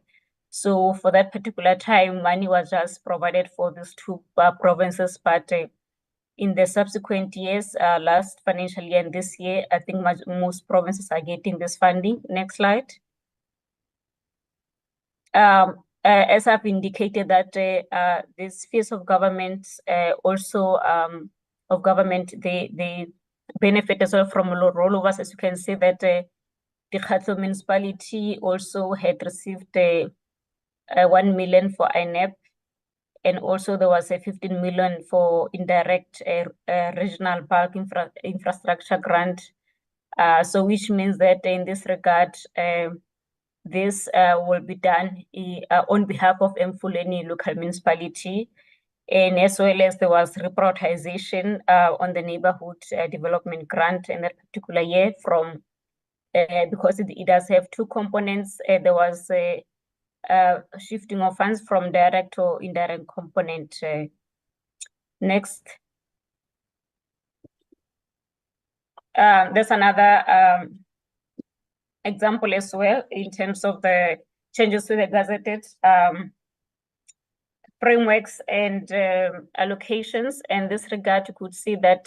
So for that particular time, money was just provided for these two provinces, but in the subsequent years, last financial year and this year, I think most provinces are getting this funding. Next slide. As I've indicated that these spheres of government they benefit as well from rollovers. As you can see that the Khatlo municipality also had received 1 million for INEP, and also there was a 15 million for indirect regional bulk infrastructure grant. So which means that in this regard, this will be done on behalf of Mfuleni local municipality, and as well as there was reprioritization on the neighborhood development grant in that particular year from, because it does have two components, there was a shifting of funds from direct or indirect component. Next. There's another example as well in terms of the changes to the gazetted frameworks and allocations. In this regard, you could see that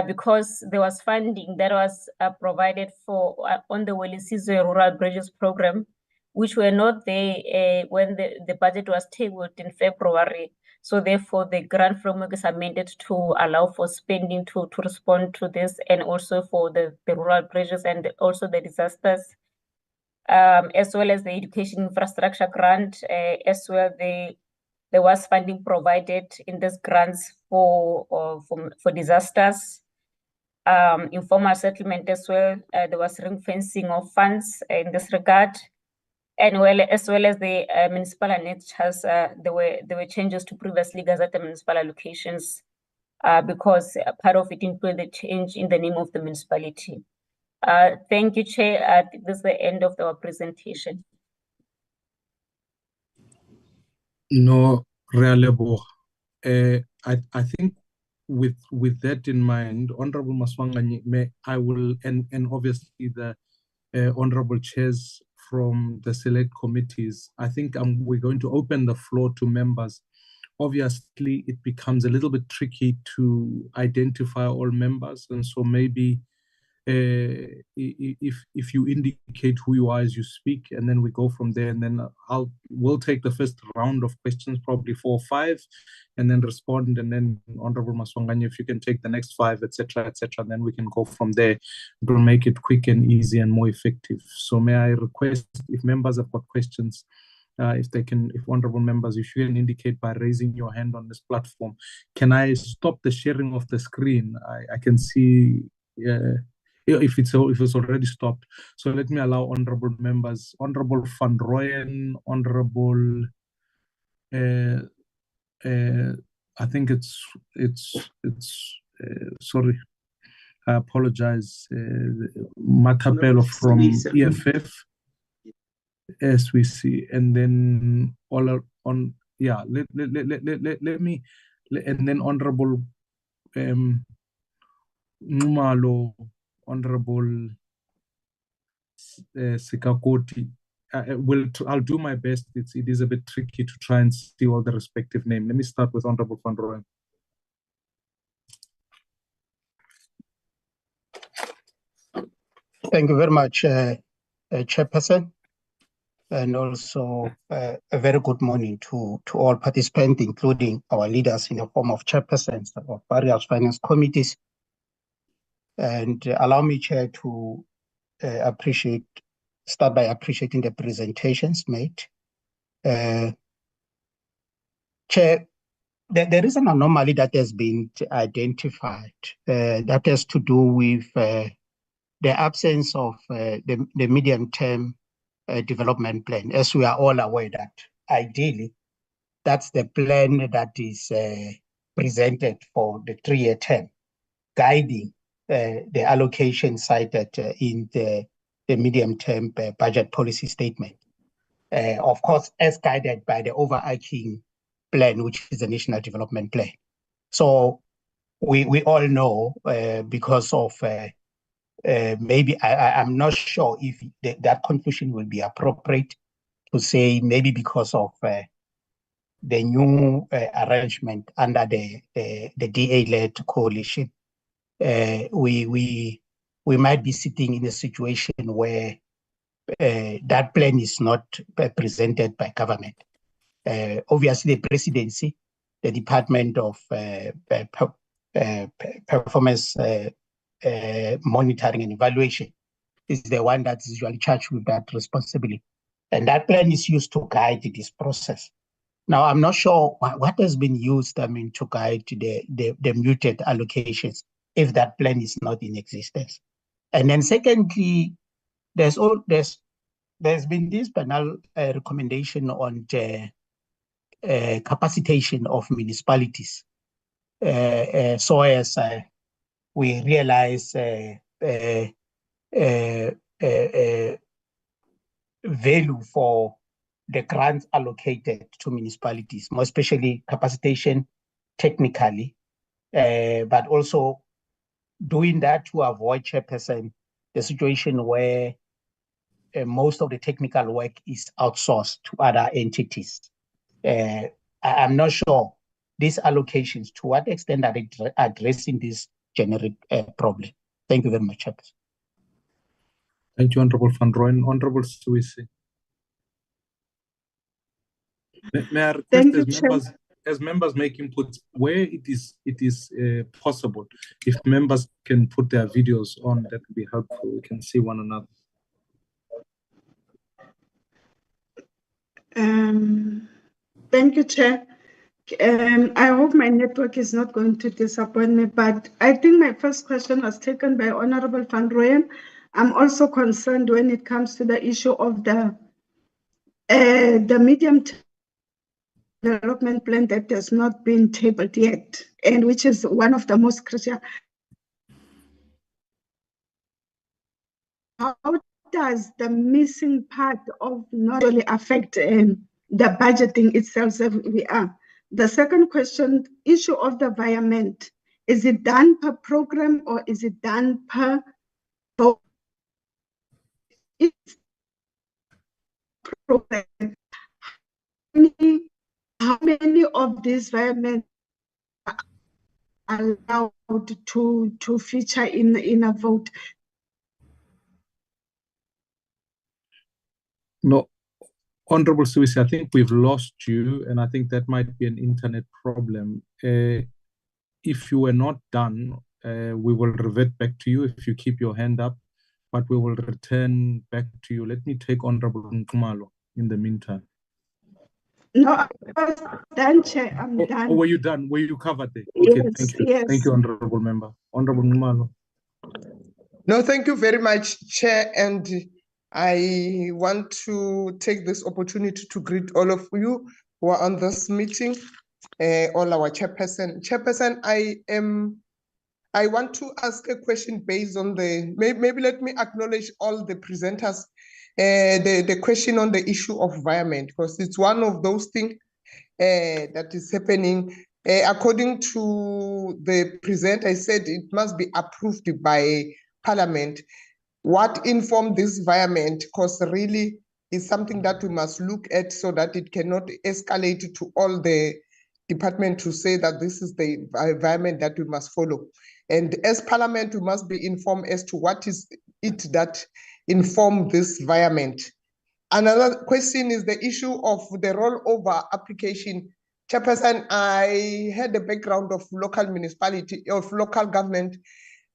because there was funding that was provided for on the Welisizwe Rural Bridges Program, which were not there when the budget was tabled in February. So therefore, the grant framework is amended to allow for spending to respond to this, and also for the rural bridges and also the disasters, as well as the education infrastructure grant, as well there was funding provided in these grants for disasters, informal settlement as well. There was ring fencing of funds in this regard. And as well as the municipal annexures, there were changes to previously gazetted municipal allocations because part of it included the change in the name of the municipality. Thank you, Chair. This is the end of our presentation. No, Realebo. I think with that in mind, Honorable Maswanganye, I will, and obviously the honorable chairs from the select committees, I think we're going to open the floor to members. Obviously, it becomes a little bit tricky to identify all members, and so maybe if you indicate who you are as you speak, and then we go from there, and then we'll take the first round of questions, probably 4 or 5, and then respond, and then Honorable Maswanganye, if you can take the next 5, etc., and then we can go from there. We'll make it quick and easy and more effective. So may I request, if members have got questions, if honorable members, if you can indicate by raising your hand on this platform. Can I stop the sharing of the screen? I can see if it's already stopped. So let me allow honorable members, Honorable Van Rooyen, Honorable, I think it's sorry, I apologize, Matapelo from EFF, SWC, and then let me, and then Honorable Numalo, Honorable Sikakoti. I'll do my best. It is a bit tricky to try and see all the respective names. Let me start with Honorable Van Rooyen. Thank you very much, Chairperson. And also a very good morning to all participants, including our leaders in the form of chairpersons of various finance committees. And allow me, Chair, to start by appreciating the presentations made. Chair, there is an anomaly that has been identified that has to do with the absence of the medium-term development plan. As we are all aware that ideally, that's the plan that is presented for the 3-year term, guiding the allocation cited in the medium-term budget policy statement. Of course, as guided by the overarching plan, which is the National Development Plan. So we all know because of maybe I'm not sure if that conclusion will be appropriate to say maybe because of the new arrangement under the DA-led coalition, we might be sitting in a situation where that plan is not presented by government. Obviously, the presidency, the Department of Performance Monitoring and Evaluation is the one that is usually charged with that responsibility. And that plan is used to guide this process. Now, I'm not sure what has been used, to guide the muted allocations if that plan is not in existence. And then secondly, there's been this panel recommendation on the capacitation of municipalities. So as we realize value for the grants allocated to municipalities, more especially capacitation technically, but also doing that to avoid, Chairperson, the situation where most of the technical work is outsourced to other entities. I'm not sure these allocations, to what extent are they addressing this generic problem? Thank you very much, Chairperson. Thank you, Honorable Van Rooyen. Honorable Suisi. May I request as members make inputs where it is possible, if members can put their videos on, that would be helpful. We can see one another. Thank you, Chair. I hope my network is not going to disappoint me, but I think my first question was taken by Honorable Van Rooyen. I'm also concerned when it comes to the issue of the medium-term development plan that has not been tabled yet, and which is one of the most crucial. How does the missing part of not only affect the budgeting itself as we are? The second question, issue of the environment, is it done per program or is it done per program? How many of these environments are allowed to feature in a vote? No, Honorable Suisi, I think we've lost you, and I think that might be an internet problem. If you were not done, we will revert back to you if you keep your hand up, but we will return back to you. Let me take Honorable Nkumalo in the meantime. No, I was done, Chair. I'm done. Oh, were you done? Were you covered there? Okay, yes, thank you. Yes. Thank you, Honorable Member. Honorable Nkumalo. No, thank you very much, Chair. And I want to take this opportunity to greet all of you who are on this meeting, all our chairperson. Chairperson, I want to ask a question based on maybe let me acknowledge all the presenters. The question on the issue of environment, because it's one of those things that is happening. According to the presenter, I said it must be approved by Parliament. What informed this environment? Because really is something that we must look at so that it cannot escalate to all the department to say that this is the environment that we must follow. And as Parliament, we must be informed as to what is it that inform this environment. Another question is the issue of the rollover application. Chairperson, I had a background of local municipality, of local government.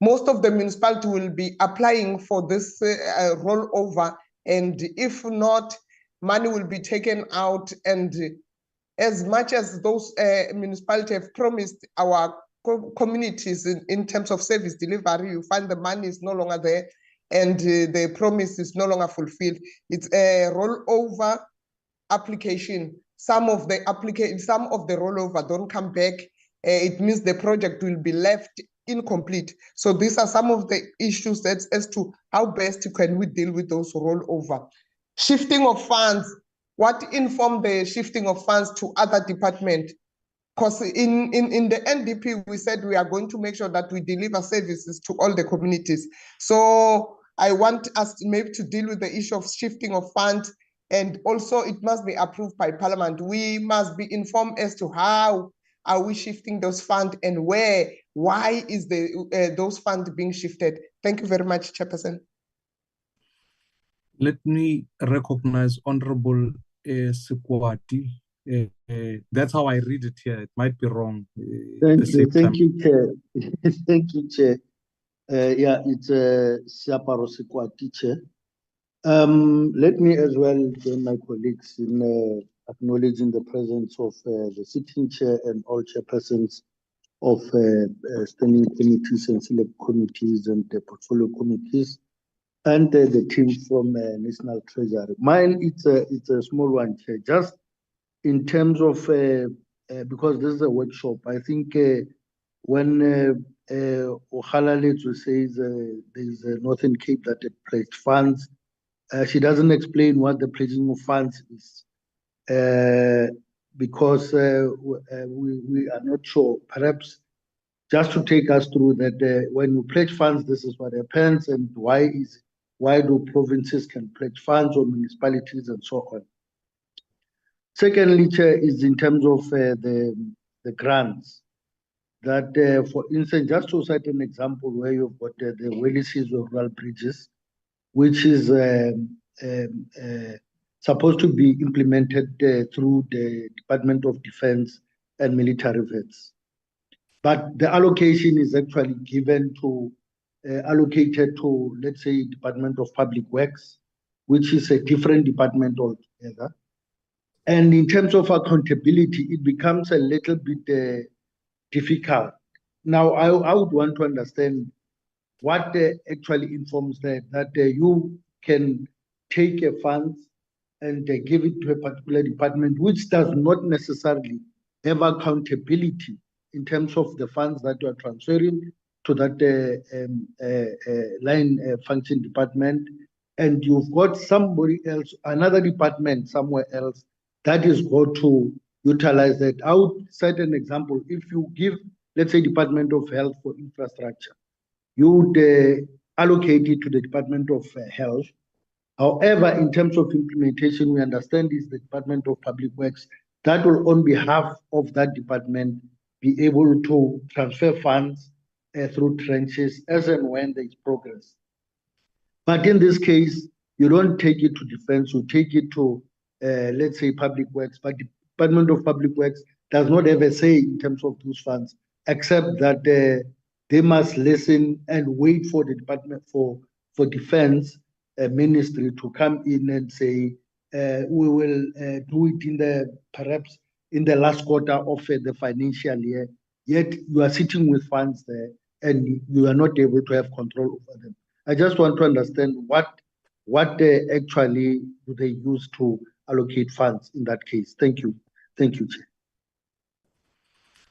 Most of the municipality will be applying for this rollover, and if not, money will be taken out. And as much as those municipalities have promised our communities in terms of service delivery, you find the money is no longer there, and the promise is no longer fulfilled. It's a rollover application. Some of the rollover don't come back. It means the project will be left incomplete. So these are some of the issues that as to how best can we deal with those rollover. Shifting of funds. What informed the shifting of funds to other departments? Because in the NDP, we said we are going to make sure that we deliver services to all the communities. So I want us maybe to deal with the issue of shifting of funds, and also it must be approved by Parliament. We must be informed as to how are we shifting those funds and why is those funds being shifted. Thank you very much, Chairperson. Let me recognize Honorable Sekwati. That's how I read it here. It might be wrong. Thank you, Chair. Thank you, Chair. Yeah, it's Siaparo Sekwati, Chair. Let me as well join my colleagues in acknowledging the presence of the sitting chair and all chairpersons of standing committees and select committees and the portfolio committees, and the team from National Treasury. Mine, it's a small one, Chair. Just in terms of, because this is a workshop, I think when Okhalaletso says there's a Northern Cape that pledged funds, she doesn't explain what the pledging of funds is, because we are not sure. Perhaps just to take us through that, when you pledge funds, this is what happens, and why do provinces can pledge funds or municipalities and so on. Secondly, Chair, is in terms of the grants. That, for instance, just to cite an example where you've got the Wellises rural bridges, which is supposed to be implemented through the Department of Defense and military vets. But the allocation is actually given to, allocated to, let's say, Department of Public Works, which is a different department altogether. And in terms of accountability, it becomes a little bit difficult. Now, I would want to understand what actually informs that you can take a fund and give it to a particular department, which does not necessarily have accountability in terms of the funds that you are transferring to that line function department, and you've got somebody else, another department somewhere else that is going to utilize that. I would cite an example. If you give, let's say, Department of Health for infrastructure, you would allocate it to the Department of Health. However, in terms of implementation, we understand is the Department of Public Works that will, on behalf of that department, be able to transfer funds through trenches as and when there is progress. But in this case, you don't take it to defense, you take it to, let's say, Public Works, but the Department of Public Works does not have a say in terms of those funds, except that they must listen and wait for the Department for Defense Ministry to come in and say, we will do it in perhaps in the last quarter of the financial year, yet you are sitting with funds there and you are not able to have control over them. I just want to understand what actually do they use to allocate funds in that case. Thank you. Thank you, Chair.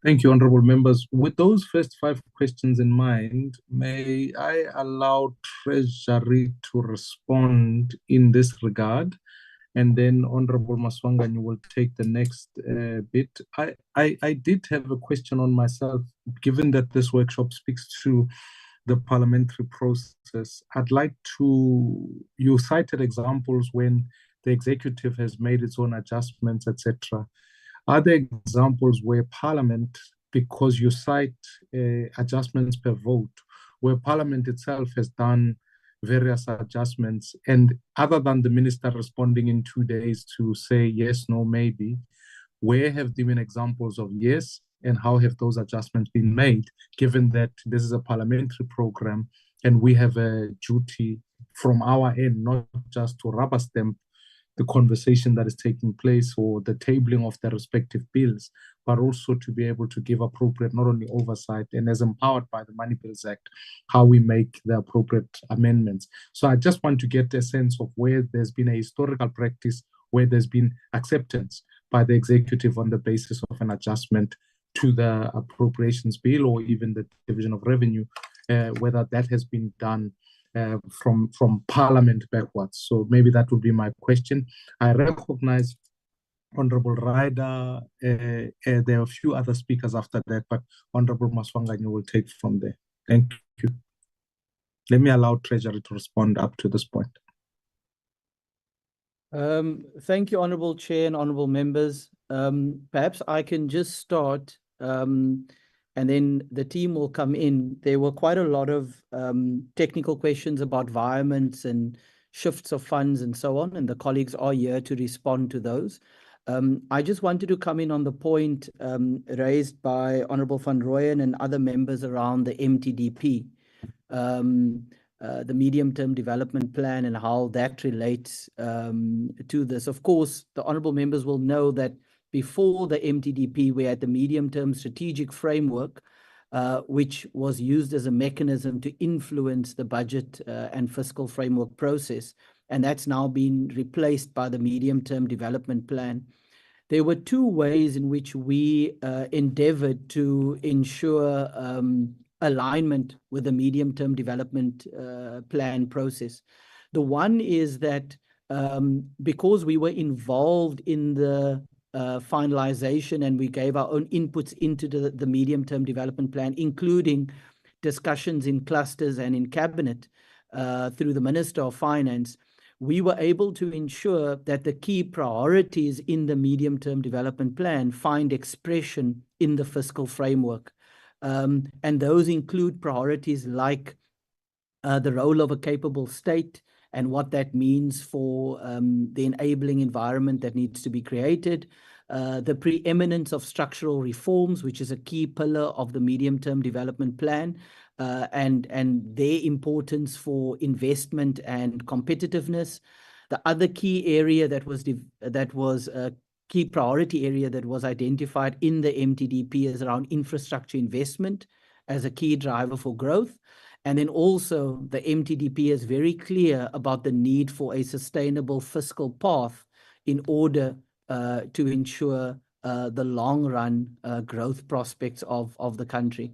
Thank you, honorable members. With those first 5 questions in mind, may I allow Treasury to respond in this regard? And then Honorable Maswanganyi will take the next bit. I did have a question on myself, given that this workshop speaks to the parliamentary process. I'd like to, you cited examples when the executive has made its own adjustments, etc. Are there examples where Parliament, because you cite adjustments per vote, where Parliament itself has done various adjustments. And other than the minister responding in 2 days to say yes, no, maybe, where have there been examples of yes, and how have those adjustments been made, given that this is a parliamentary program and we have a duty from our end, not just to rubber stamp the conversation that is taking place or the tabling of the respective bills, but also to be able to give appropriate, not only oversight, and as empowered by the Money Bills Act, how we make the appropriate amendments. So I just want to get a sense of where there's been a historical practice, where there's been acceptance by the executive on the basis of an adjustment to the appropriations bill or even the division of revenue, whether that has been done from Parliament backwards. So maybe that would be my question. I recognize Honorable Ryder. There are a few other speakers after that, but Honorable Maswanganyi will take from there. Thank you. Let me allow Treasury to respond up to this point. Thank you, Honorable Chair and Honorable Members. Perhaps I can just start and then the team will come in. There were quite a lot of technical questions about environments and shifts of funds and so on, and the colleagues are here to respond to those. I just wanted to come in on the point raised by Honorable Van Rooyen and other members around the MTDP, the medium-term development plan, and how that relates to this. Of course, the honorable members will know that before the MTDP, we had the medium-term strategic framework, which was used as a mechanism to influence the budget and fiscal framework process. And that's now been replaced by the medium-term development plan. There were two ways in which we endeavored to ensure alignment with the medium-term development plan process. The one is that because we were involved in the finalization and we gave our own inputs into the medium-term development plan, including discussions in clusters and in cabinet through the Minister of Finance, we were able to ensure that the key priorities in the medium-term development plan find expression in the fiscal framework. And those include priorities like the role of a capable state and what that means for the enabling environment that needs to be created, the preeminence of structural reforms, which is a key pillar of the medium-term development plan, and their importance for investment and competitiveness. The other key area that was a key priority area that was identified in the MTDP is around infrastructure investment as a key driver for growth. And then also the MTDP is very clear about the need for a sustainable fiscal path in order to ensure the long run growth prospects of the country.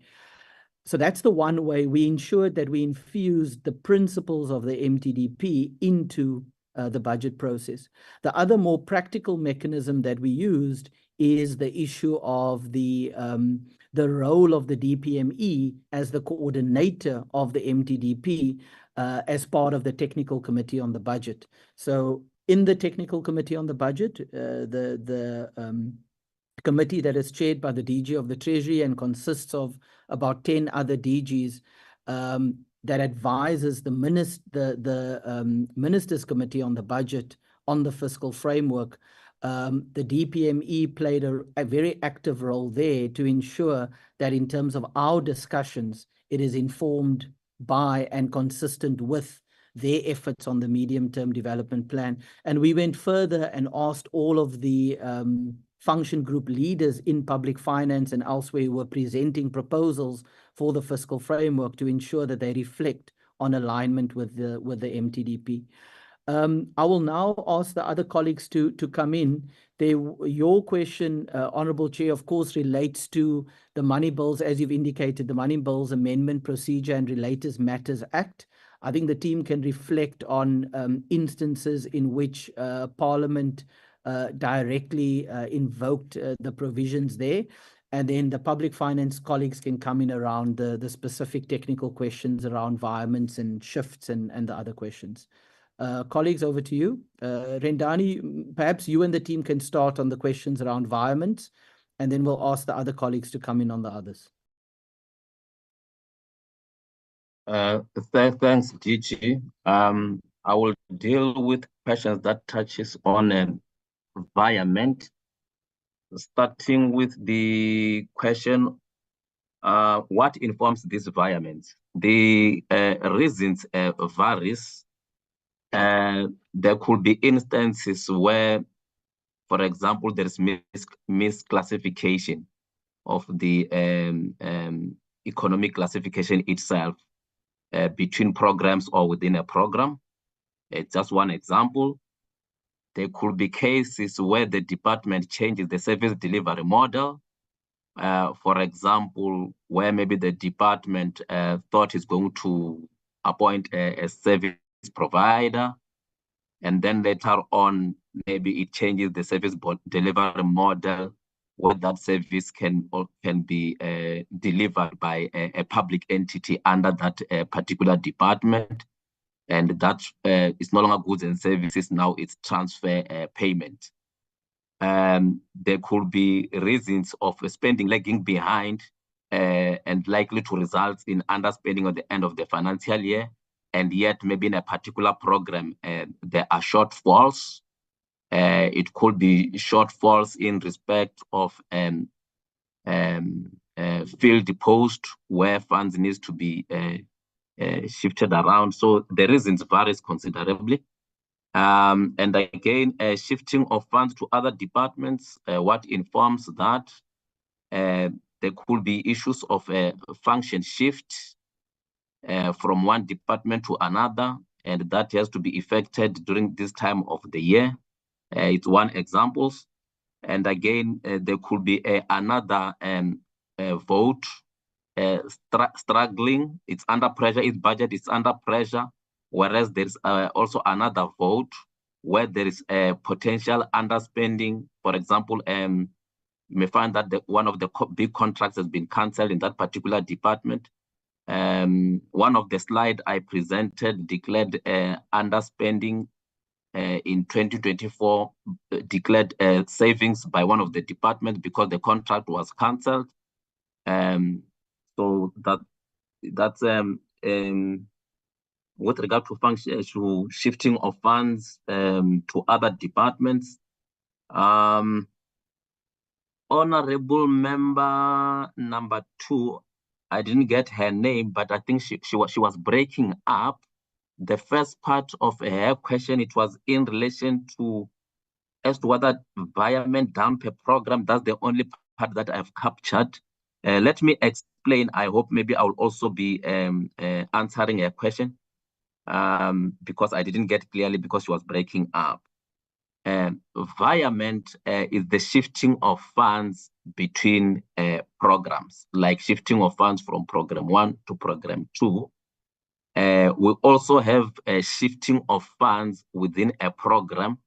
So that's the one way we ensured that we infused the principles of the MTDP into the budget process. The other more practical mechanism that we used is the issue of the role of the DPME as the coordinator of the MTDP as part of the Technical Committee on the Budget. So in the Technical Committee on the Budget, the committee that is chaired by the DG of the Treasury and consists of about 10 other DGs that advises the Ministers' Committee on the Budget on the fiscal framework. The DPME played a very active role there to ensure that in terms of our discussions, it is informed by and consistent with their efforts on the medium-term development plan. And we went further and asked all of the function group leaders in public finance and elsewhere who were presenting proposals for the fiscal framework to ensure that they reflect on alignment with the MTDP. I will now ask the other colleagues to come in. Your question, Honourable Chair, of course, relates to the Money Bills, as you've indicated, the Money Bills Amendment Procedure and Related Matters Act. I think the team can reflect on instances in which Parliament directly invoked the provisions there. And then the public finance colleagues can come in around the specific technical questions around environments and shifts and the other questions. Colleagues, over to you. Rendani, perhaps you and the team can start on the questions around environment, and then we'll ask the other colleagues to come in on the others. Thanks, Gigi. I will deal with questions that touches on environment, starting with the question, what informs this environment? The reasons varies. There could be instances where, for example, there is misclassification of the economic classification itself between programs or within a program. It's just one example. There could be cases where the department changes the service delivery model. For example, where maybe the department thought it's going to appoint a service provider, and then later on, maybe it changes the service delivery model where that service can be delivered by a public entity under that particular department. And that is no longer goods and services, now it's transfer payment. There could be reasons of spending lagging behind and likely to result in underspending at the end of the financial year. And yet maybe in a particular program, there are shortfalls. It could be shortfalls in respect of field post where funds needs to be shifted around. So the reasons varies considerably. And again, shifting of funds to other departments, what informs that? There could be issues of function shift from one department to another, and that has to be effected during this time of the year. It's one example. And again, there could be another vote struggling. It's under pressure, its budget is under pressure, whereas there's also another vote where there is a potential underspending. For example, you may find that one of the big contracts has been cancelled in that particular department. One of the slides I presented declared underspending in 2024, declared savings by one of the departments because the contract was cancelled. So that's with regard to function to shifting of funds to other departments. Honorable member number 2, I didn't get her name, but I think she was breaking up. The first part of her question, it was in relation to as to whether environment down per program, that's the only part that I've captured. Let me explain. I hope maybe I will also be answering a question because I didn't get clearly because she was breaking up. Environment is the shifting of funds between programs, like shifting of funds from program 1 to program 2. We also have a shifting of funds within a program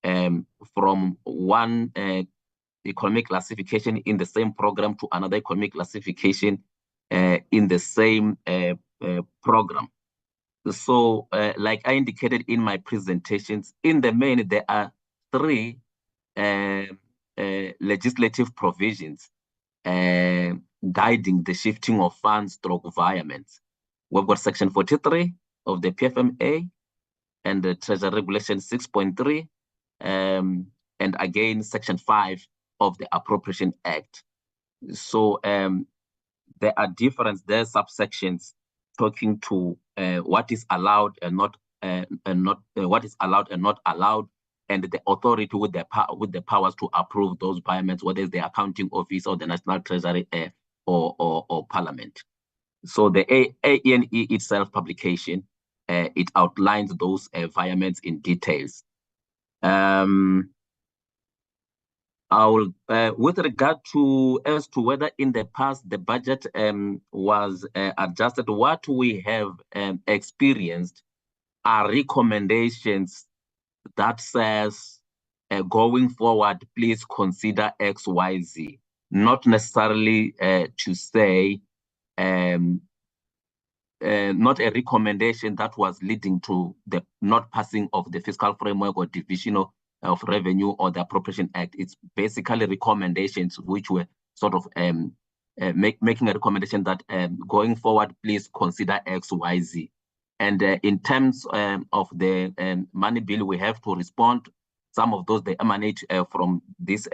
from one economic classification in the same program to another economic classification in the same program. So like I indicated in my presentations, in the main, there are 3 legislative provisions guiding the shifting of funds through environments. We've got Section 43 of the PFMA and the Treasury Regulation 6.3, and again, Section 5 of the Appropriation Act. So there are different subsections talking to what is allowed and not what is allowed and not allowed, and the authority with the powers to approve those environments, whether it's the accounting office or the National Treasury or Parliament. So the ANE itself publication, it outlines those environments in details. I will, with regard to as to whether in the past the budget was adjusted, what we have experienced are recommendations that says going forward, please consider X, Y, Z, not necessarily to say not a recommendation that was leading to the not passing of the fiscal framework or division of revenue or the Appropriation Act. It's basically recommendations which were sort of making a recommendation that going forward, please consider X, Y, Z. And in terms of the money bill, we have to respond. Some of those, they emanate from this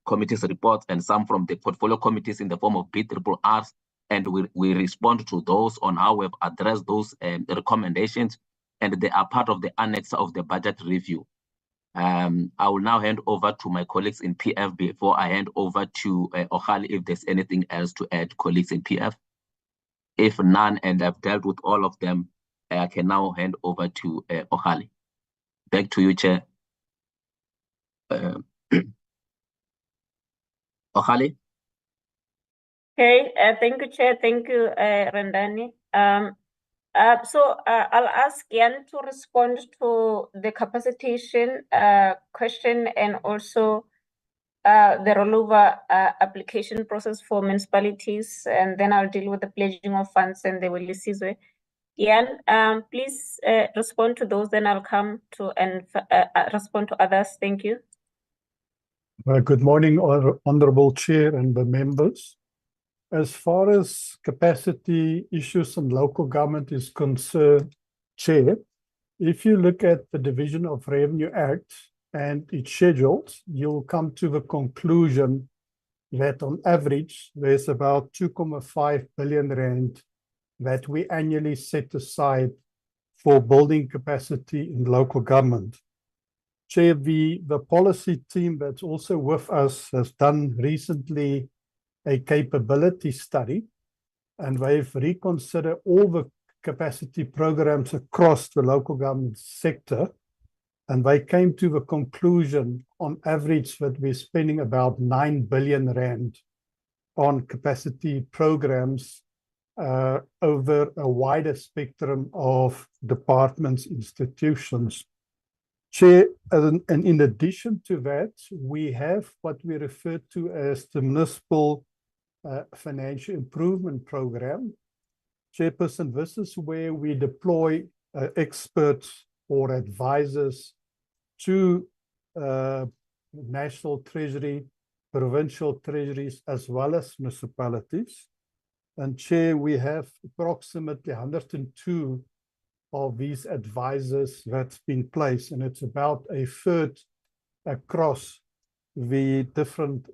committee's reports and some from the portfolio committees in the form of BRRRs. And we respond to those on how we've addressed those recommendations. And they are part of the annex of the budget review. I will now hand over to my colleagues in PF before I hand over to Okhali if there's anything else to add, colleagues in PF. If none, and I've dealt with all of them, I can now hand over to Okhali. Back to you, Chair. Okhali? Okay, thank you, Chair. Thank you, Rendani. So I'll ask Jan to respond to the capacitation question and also the rollover application process for municipalities, and then I'll deal with the pledging of funds and the Welisizwe. Jan, please respond to those, then I'll come to and respond to others. Thank you. Good morning, Honorable Chair and the members. As far as capacity issues in local government is concerned, Chair, if you look at the Division of Revenue Act and its schedules, you'll come to the conclusion that on average, there's about 2.5 billion rand that we annually set aside for building capacity in local government. Chair, the policy team that's also with us has done recently a capability study, and they've reconsidered all the capacity programs across the local government sector, and they came to the conclusion on average that we're spending about 9 billion rand on capacity programs over a wider spectrum of departments, institutions. Chair, and in addition to that, we have what we refer to as the Municipal Financial Improvement Program. Chairperson, this is where we deploy experts or advisors to National Treasury, provincial treasuries, as well as municipalities. And Chair, we have approximately 102 of these advisors that's been placed, and it's about a third across the different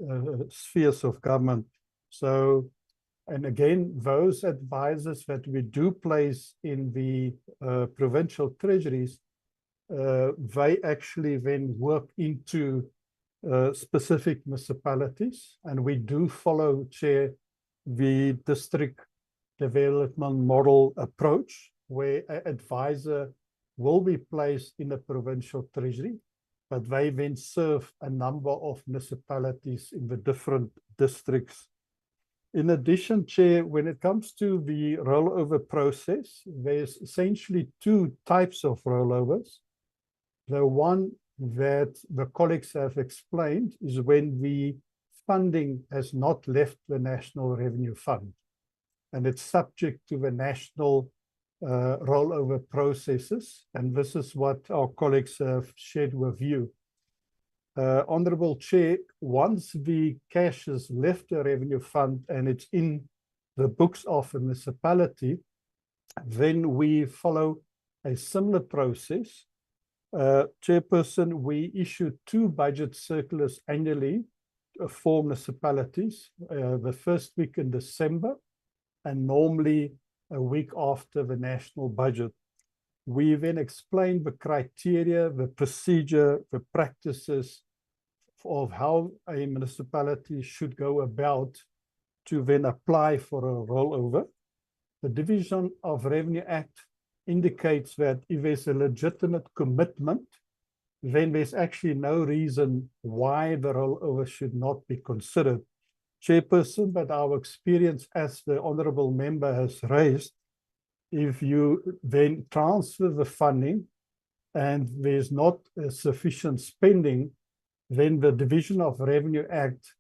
spheres of government. So, and again, those advisors that we do place in the provincial treasuries, they actually then work into specific municipalities, and we do follow, Chair, the district development model approach, where an advisor will be placed in the provincial treasury, but they then serve a number of municipalities in the different districts. In addition, Chair, when it comes to the rollover process, there's essentially two types of rollovers. The one that the colleagues have explained is when the funding has not left the National Revenue Fund, and it's subject to the national rollover processes, and this is what our colleagues have shared with you. Honorable Chair, once the cash has left the revenue fund and it's in the books of a municipality, then we follow a similar process. Chairperson, we issue 2 budget circulars annually for municipalities, the first week in December, and normally a week after the national budget. We then explain the criteria, the procedure, the practices of how a municipality should go about to then apply for a rollover. The Division of Revenue Act indicates that if there's a legitimate commitment, then there's actually no reason why the rollover should not be considered. Chairperson, but our experience, as the honourable member has raised, if you then transfer the funding and there's not sufficient spending, then the Division of Revenue Act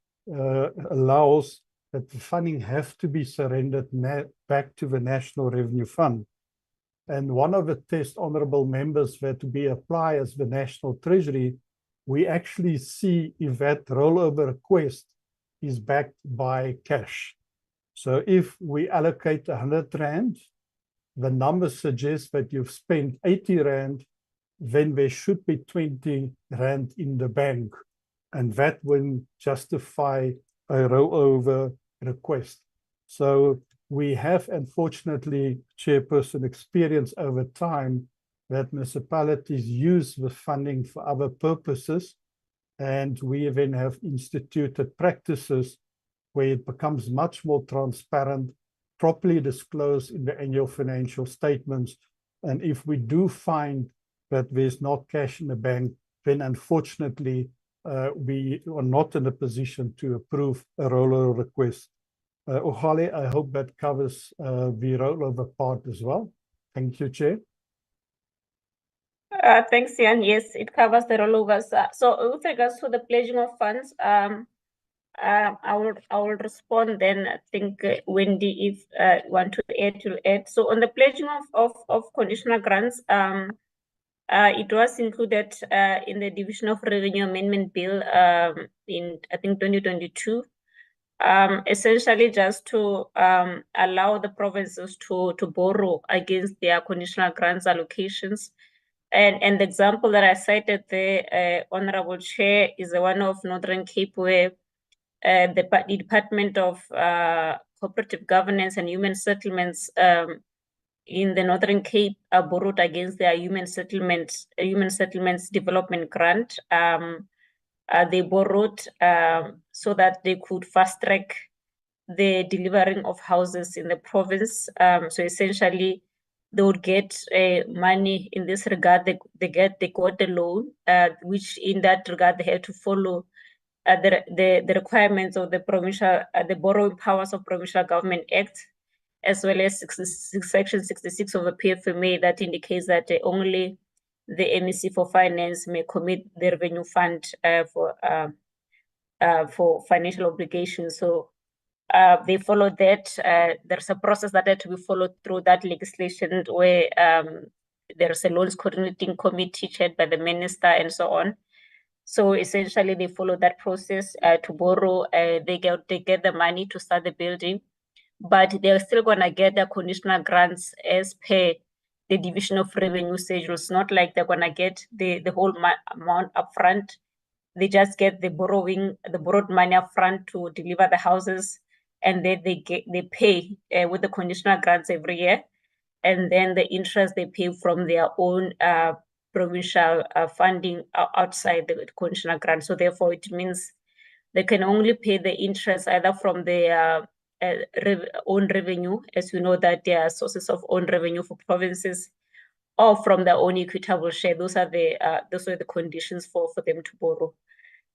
allows that the funding have to be surrendered back to the National Revenue Fund. And one of the test, honourable members, that to be applied as the National Treasury, we actually see if that rollover request is backed by cash. So if we allocate 100 Rand, the numbers suggest that you've spent 80 Rand, then there should be 20 Rand in the bank. And that will justify a rollover request. So we have, unfortunately, Chairperson, experience over time that municipalities use the funding for other purposes. And we then have instituted practices where it becomes much more transparent, properly disclosed in the annual financial statements. And if we do find that there's not cash in the bank, then unfortunately, we are not in a position to approve a rollover request. Ohale, I hope that covers the rollover part as well. Thank you, Chair. Thanks, Ian. Yes, it covers the rollovers. So with regards to the pledging of funds, I will respond then. I think Wendy, if you want to add, you'll add. So on the pledging of conditional grants, it was included in the Division of Revenue Amendment Bill in, I think, 2022. Essentially just to allow the provinces to borrow against their conditional grants allocations. And the example that I cited there, Honorable Chair, is the one of Northern Cape, where the Department of Cooperative Governance and Human Settlements in the Northern Cape borrowed against their Human Settlements Development Grant. They borrowed so that they could fast track the delivering of houses in the province. So essentially, they would get money in this regard. They got the loan, which in that regard they had to follow the requirements of the provincial, the Borrowing Powers of Provincial Government Act, as well as Section 66 of the PFMA that indicates that only the MEC for Finance may commit the revenue fund for financial obligations. So they followed that. There's a process that had to be followed through that legislation where there's a loans coordinating committee chaired by the minister and so on. So essentially, they follow that process to borrow. They get the money to start the building, but they're still going to get their conditional grants as per the Division of Revenue schedules. Not like they're going to get the whole amount upfront. They just get the borrowed money upfront to deliver the houses, and then they pay with the conditional grants every year, and then the interest they pay from their own provincial funding outside the conditional grant. So therefore, it means they can only pay the interest either from their own revenue, as we know that there are sources of own revenue for provinces, or from their own equitable share. Those are the conditions for them to borrow.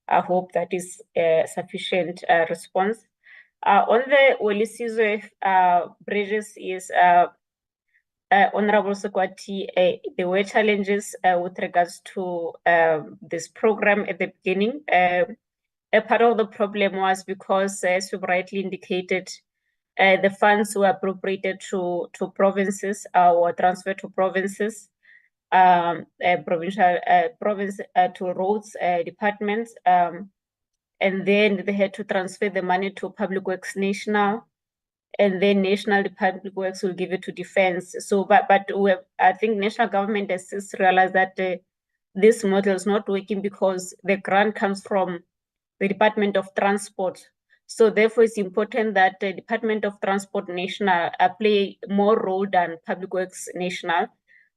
I hope that is a sufficient response. On the Welisizwe bridges is Honorable Sekwati, there were challenges with regards to this program at the beginning. A part of the problem was because, as you rightly indicated, the funds were appropriated to provinces or transferred to provinces, to roads departments, and then they had to transfer the money to Public Works National, and then National Public Works will give it to Defense. So, but I think national government has since realized that this model is not working because the grant comes from the Department of Transport. So therefore, it's important that the Department of Transport National play more role than Public Works National.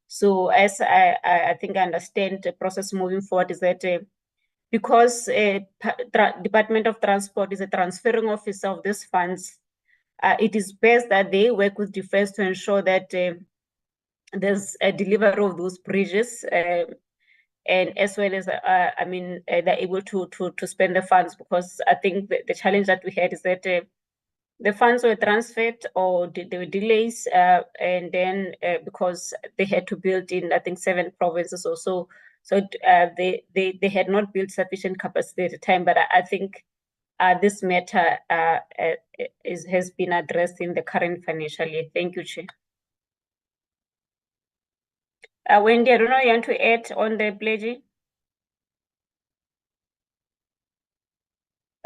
So as I think I understand the process moving forward is that because Department of Transport is a transferring officer of these funds, it is best that they work with Defense to ensure that there's a delivery of those bridges, and as well as they're able to spend the funds, because I think the challenge that we had is that the funds were transferred or there were delays, and then because they had to build in, I think, 7 provinces or so, they had not built sufficient capacity at the time. But I think this matter has been addressed in the current financial year. Thank you, Chair. Wendy, I don't know, you want to add on the pledging?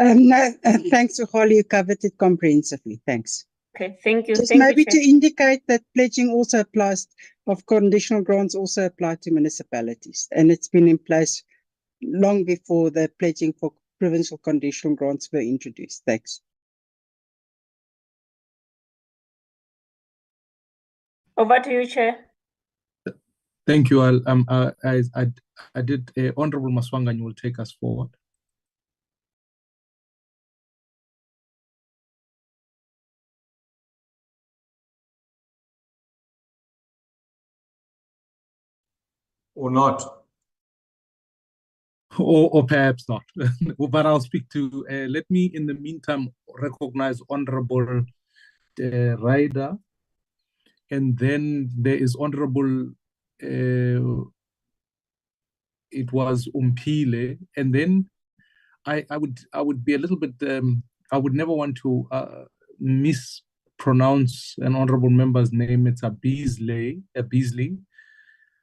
No, thanks, Holly. You covered it comprehensively. Thanks. Okay, thank you. Just Thank you, maybe Chair. to indicate that pledging also applies, of conditional grants also apply to municipalities, and it's been in place long before the pledging for provincial conditional grants were introduced. Thanks. Over to you, Chair. Thank you. I did. Honorable Maswanga, you will take us forward. Or not. Or perhaps not. But I'll speak to, let me in the meantime recognize Honorable Ryder, and then there is Honorable, it was Umpile, and then I would be a little bit, I would never want to mispronounce an honorable member's name. It's a Beasley,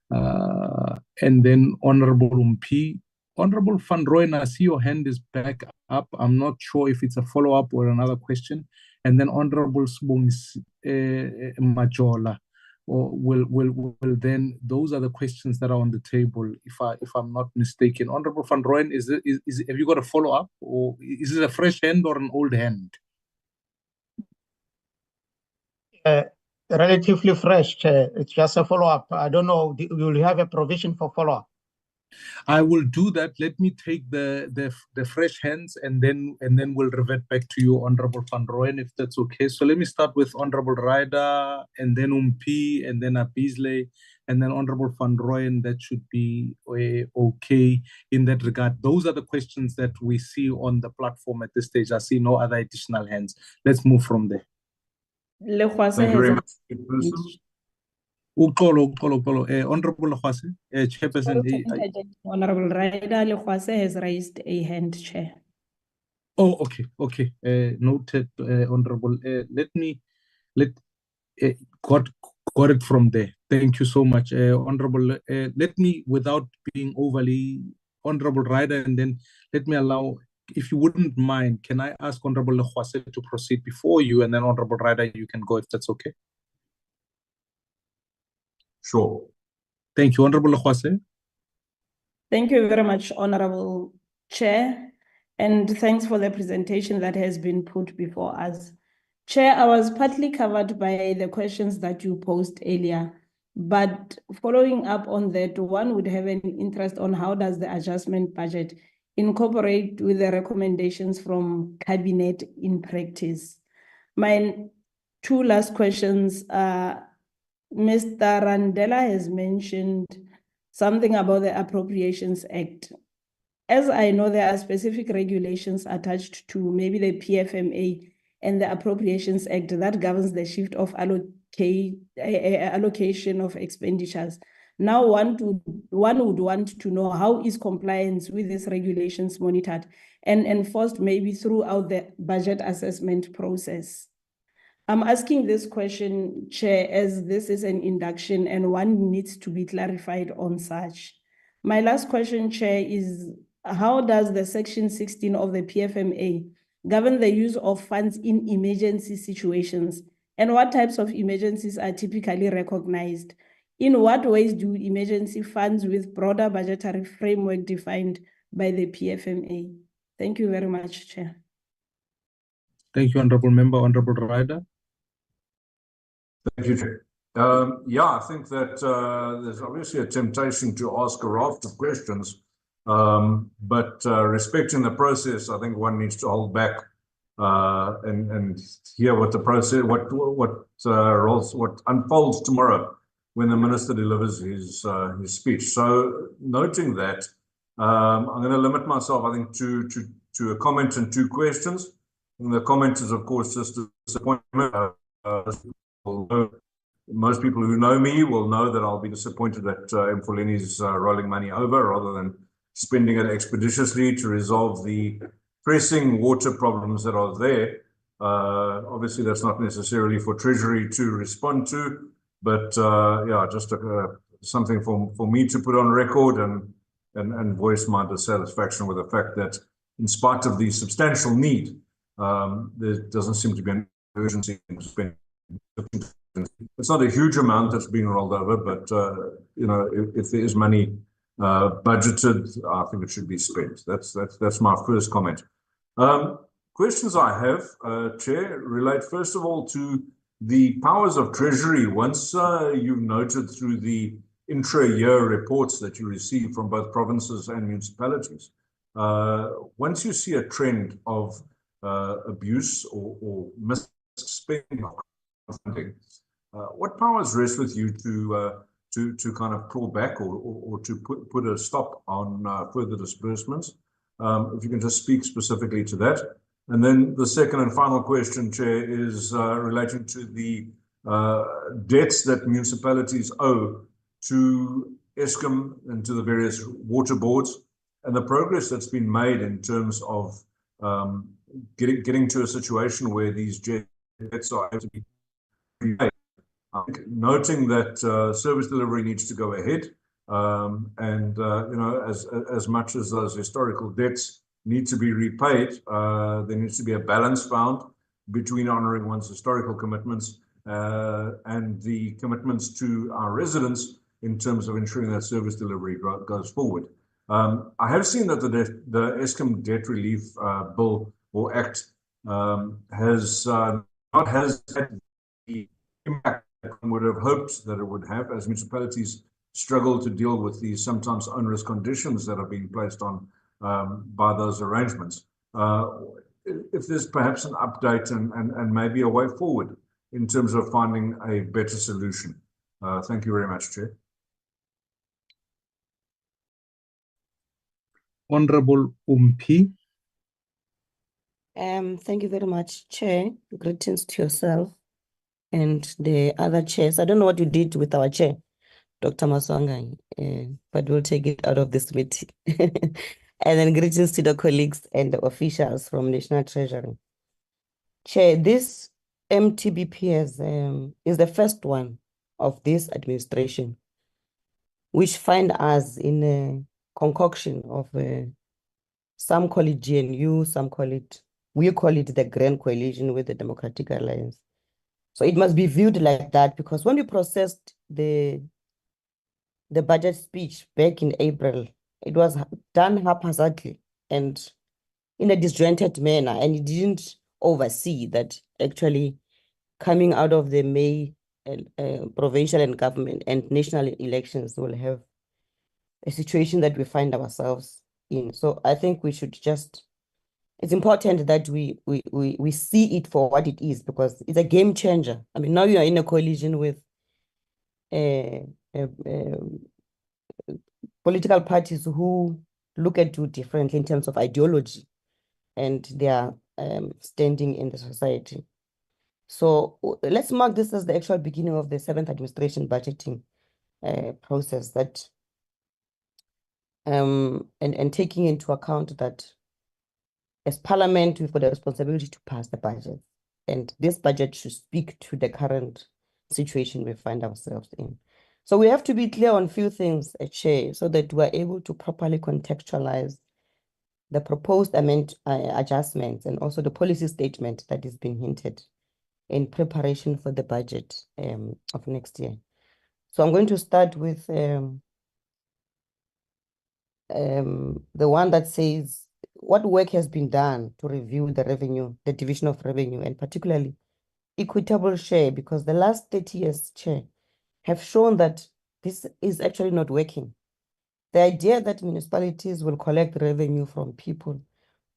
and then Honorable Umpi. Honorable Van Rooyen, I see your hand is back up. I'm not sure if it's a follow-up or another question. And then Honorable Sbongis Majola. Or will then, those are the questions that are on the table, if I'm not mistaken. Honorable Van Rooyen, have you got a follow-up, or is it a fresh hand or an old hand? Relatively fresh, Chair. It's just a follow-up. I don't know, will you have a provision for follow-up? I will do that. Let me take the fresh hands, and then we'll revert back to you, Honorable Van Rooyen, if that's okay. So let me start with Honorable Ryder, and then Umpi, and then Beasley, and then Honorable Van Rooyen. That should be okay in that regard. Those are the questions that we see on the platform at this stage. I see no other additional hands. Let's move from there. Thank you very much. Honorable Lekwase, Chairperson. Honorable Ryder Lekwase has raised a hand, Chair. Oh, okay. Noted, Honorable. Got it from there. Thank you so much, Honorable. Let me, without being overly Honorable Ryder, and then let me allow, if you wouldn't mind, can I ask Honorable Lekwase to proceed before you, and then Honorable Ryder, you can go if that's okay. Sure. Thank you, Honorable Lekwase. Thank you very much, Honorable Chair, and thanks for the presentation that has been put before us. Chair, I was partly covered by the questions that you posed earlier, but following up on that, one would have an interest on how does the adjustment budget incorporate with the recommendations from Cabinet in practice. My two last questions are, Mr. Randela has mentioned something about the Appropriations Act. As I know, there are specific regulations attached to maybe the PFMA and the Appropriations Act that governs the shift of allocation of expenditures. Now, one would want to know how is compliance with these regulations monitored and enforced maybe throughout the budget assessment process. I'm asking this question, Chair, as this is an induction and one needs to be clarified on such. My last question, Chair, is how does the Section 16 of the PFMA govern the use of funds in emergency situations, and what types of emergencies are typically recognized? In what ways do emergency funds with broader budgetary framework defined by the PFMA? Thank you very much, Chair. Thank you, Honorable Member. Honorable Ryder. Thank you, Chair. Yeah, I think that there's obviously a temptation to ask a raft of questions, but respecting the process, I think one needs to hold back and hear what the process, what unfolds tomorrow when the Minister delivers his speech. So, noting that, I'm going to limit myself, I think, to a comment and two questions. And the comment is, of course, just a disappointment. Most people who know me will know that I'll be disappointed that Mfuleni is rolling money over rather than spending it expeditiously to resolve the pressing water problems that are there. Obviously, that's not necessarily for Treasury to respond to, but yeah, just something for me to put on record and voice my dissatisfaction with the fact that in spite of the substantial need, there doesn't seem to be an urgency in spending. It's not a huge amount that's being rolled over, but if there is money budgeted, I think it should be spent. That's my first comment. Questions I have, Chair, relate first of all to the powers of Treasury. Once you've noted through the intra-year reports that you receive from both provinces and municipalities, once you see a trend of abuse or misspending of funding, what powers rest with you to kind of claw back or to put a stop on further disbursements? If you can just speak specifically to that. And then the second and final question, Chair, is relating to the debts that municipalities owe to Eskom and to the various water boards, and the progress that's been made in terms of getting to a situation where these debts are able to be paid. Noting that service delivery needs to go ahead, and as much as those historical debts need to be repaid, there needs to be a balance found between honouring one's historical commitments and the commitments to our residents in terms of ensuring that service delivery goes forward. I have seen that the Eskom Debt Relief Bill or Act has had the impact that one would have hoped that it would have, as municipalities struggle to deal with the sometimes onerous conditions that are being placed on by those arrangements. If there's perhaps an update and maybe a way forward in terms of finding a better solution. Thank you very much, Chair. Honorable Umpi. Thank you very much, Chair. Greetings to yourself and the other chairs. I don't know what you did with our chair, Dr. Maswanga, but we'll take it out of this meeting. And then greetings to the colleagues and the officials from National Treasury. Chair, this MTBPS is the first one of this administration, which find us in a concoction of some call it GNU, we call it the Grand Coalition with the Democratic Alliance. So it must be viewed like that, because when we processed the budget speech back in April, it was done haphazardly and in a disjointed manner, and it didn't oversee that actually coming out of the May provincial and government and national elections will have a situation that we find ourselves in. So I think we should just, it's important that we see it for what it is, because it's a game changer. I mean, now you are in a coalition with political parties who look at you differently in terms of ideology and their standing in the society. So let's mark this as the actual beginning of the 7th administration budgeting process, that and taking into account that as Parliament, we've got a responsibility to pass the budget, and this budget should speak to the current situation we find ourselves in. So we have to be clear on a few things, Chair, so that we're able to properly contextualize the proposed adjustments and also the policy statement that is being hinted in preparation for the budget of next year. So I'm going to start with the one that says, what work has been done to review the revenue, the division of revenue, and particularly equitable share, because the last 30 years, Chair, have shown that this is actually not working. The idea that municipalities will collect revenue from people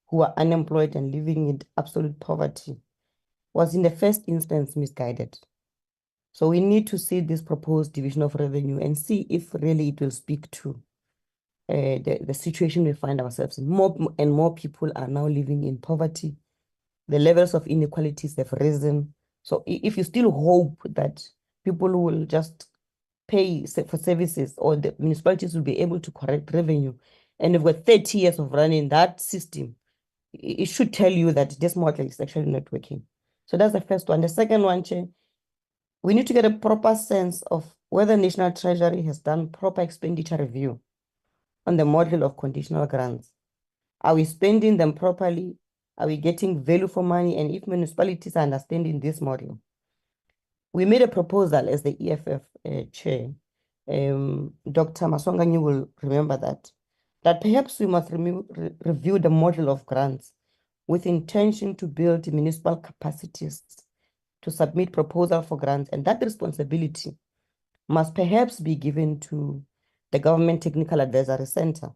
who are unemployed and living in absolute poverty was in the first instance misguided. So we need to see this proposed division of revenue and see if really it will speak to the situation we find ourselves in. More and more people are now living in poverty. The levels of inequalities have risen. So if you still hope that people will just pay for services, or the municipalities will be able to collect revenue, and we've got 30 years of running that system, it should tell you that this model is actually not working. So that's the first one. The second one, Chair, we need to get a proper sense of whether National Treasury has done proper expenditure review on the model of conditional grants. Are we spending them properly? Are we getting value for money? And if municipalities are understanding this model, we made a proposal as the EFF chair. Dr. Maswanganyi will remember that perhaps we must review the model of grants with intention to build municipal capacities to submit proposal for grants, and that responsibility must perhaps be given to the Government Technical Advisory Center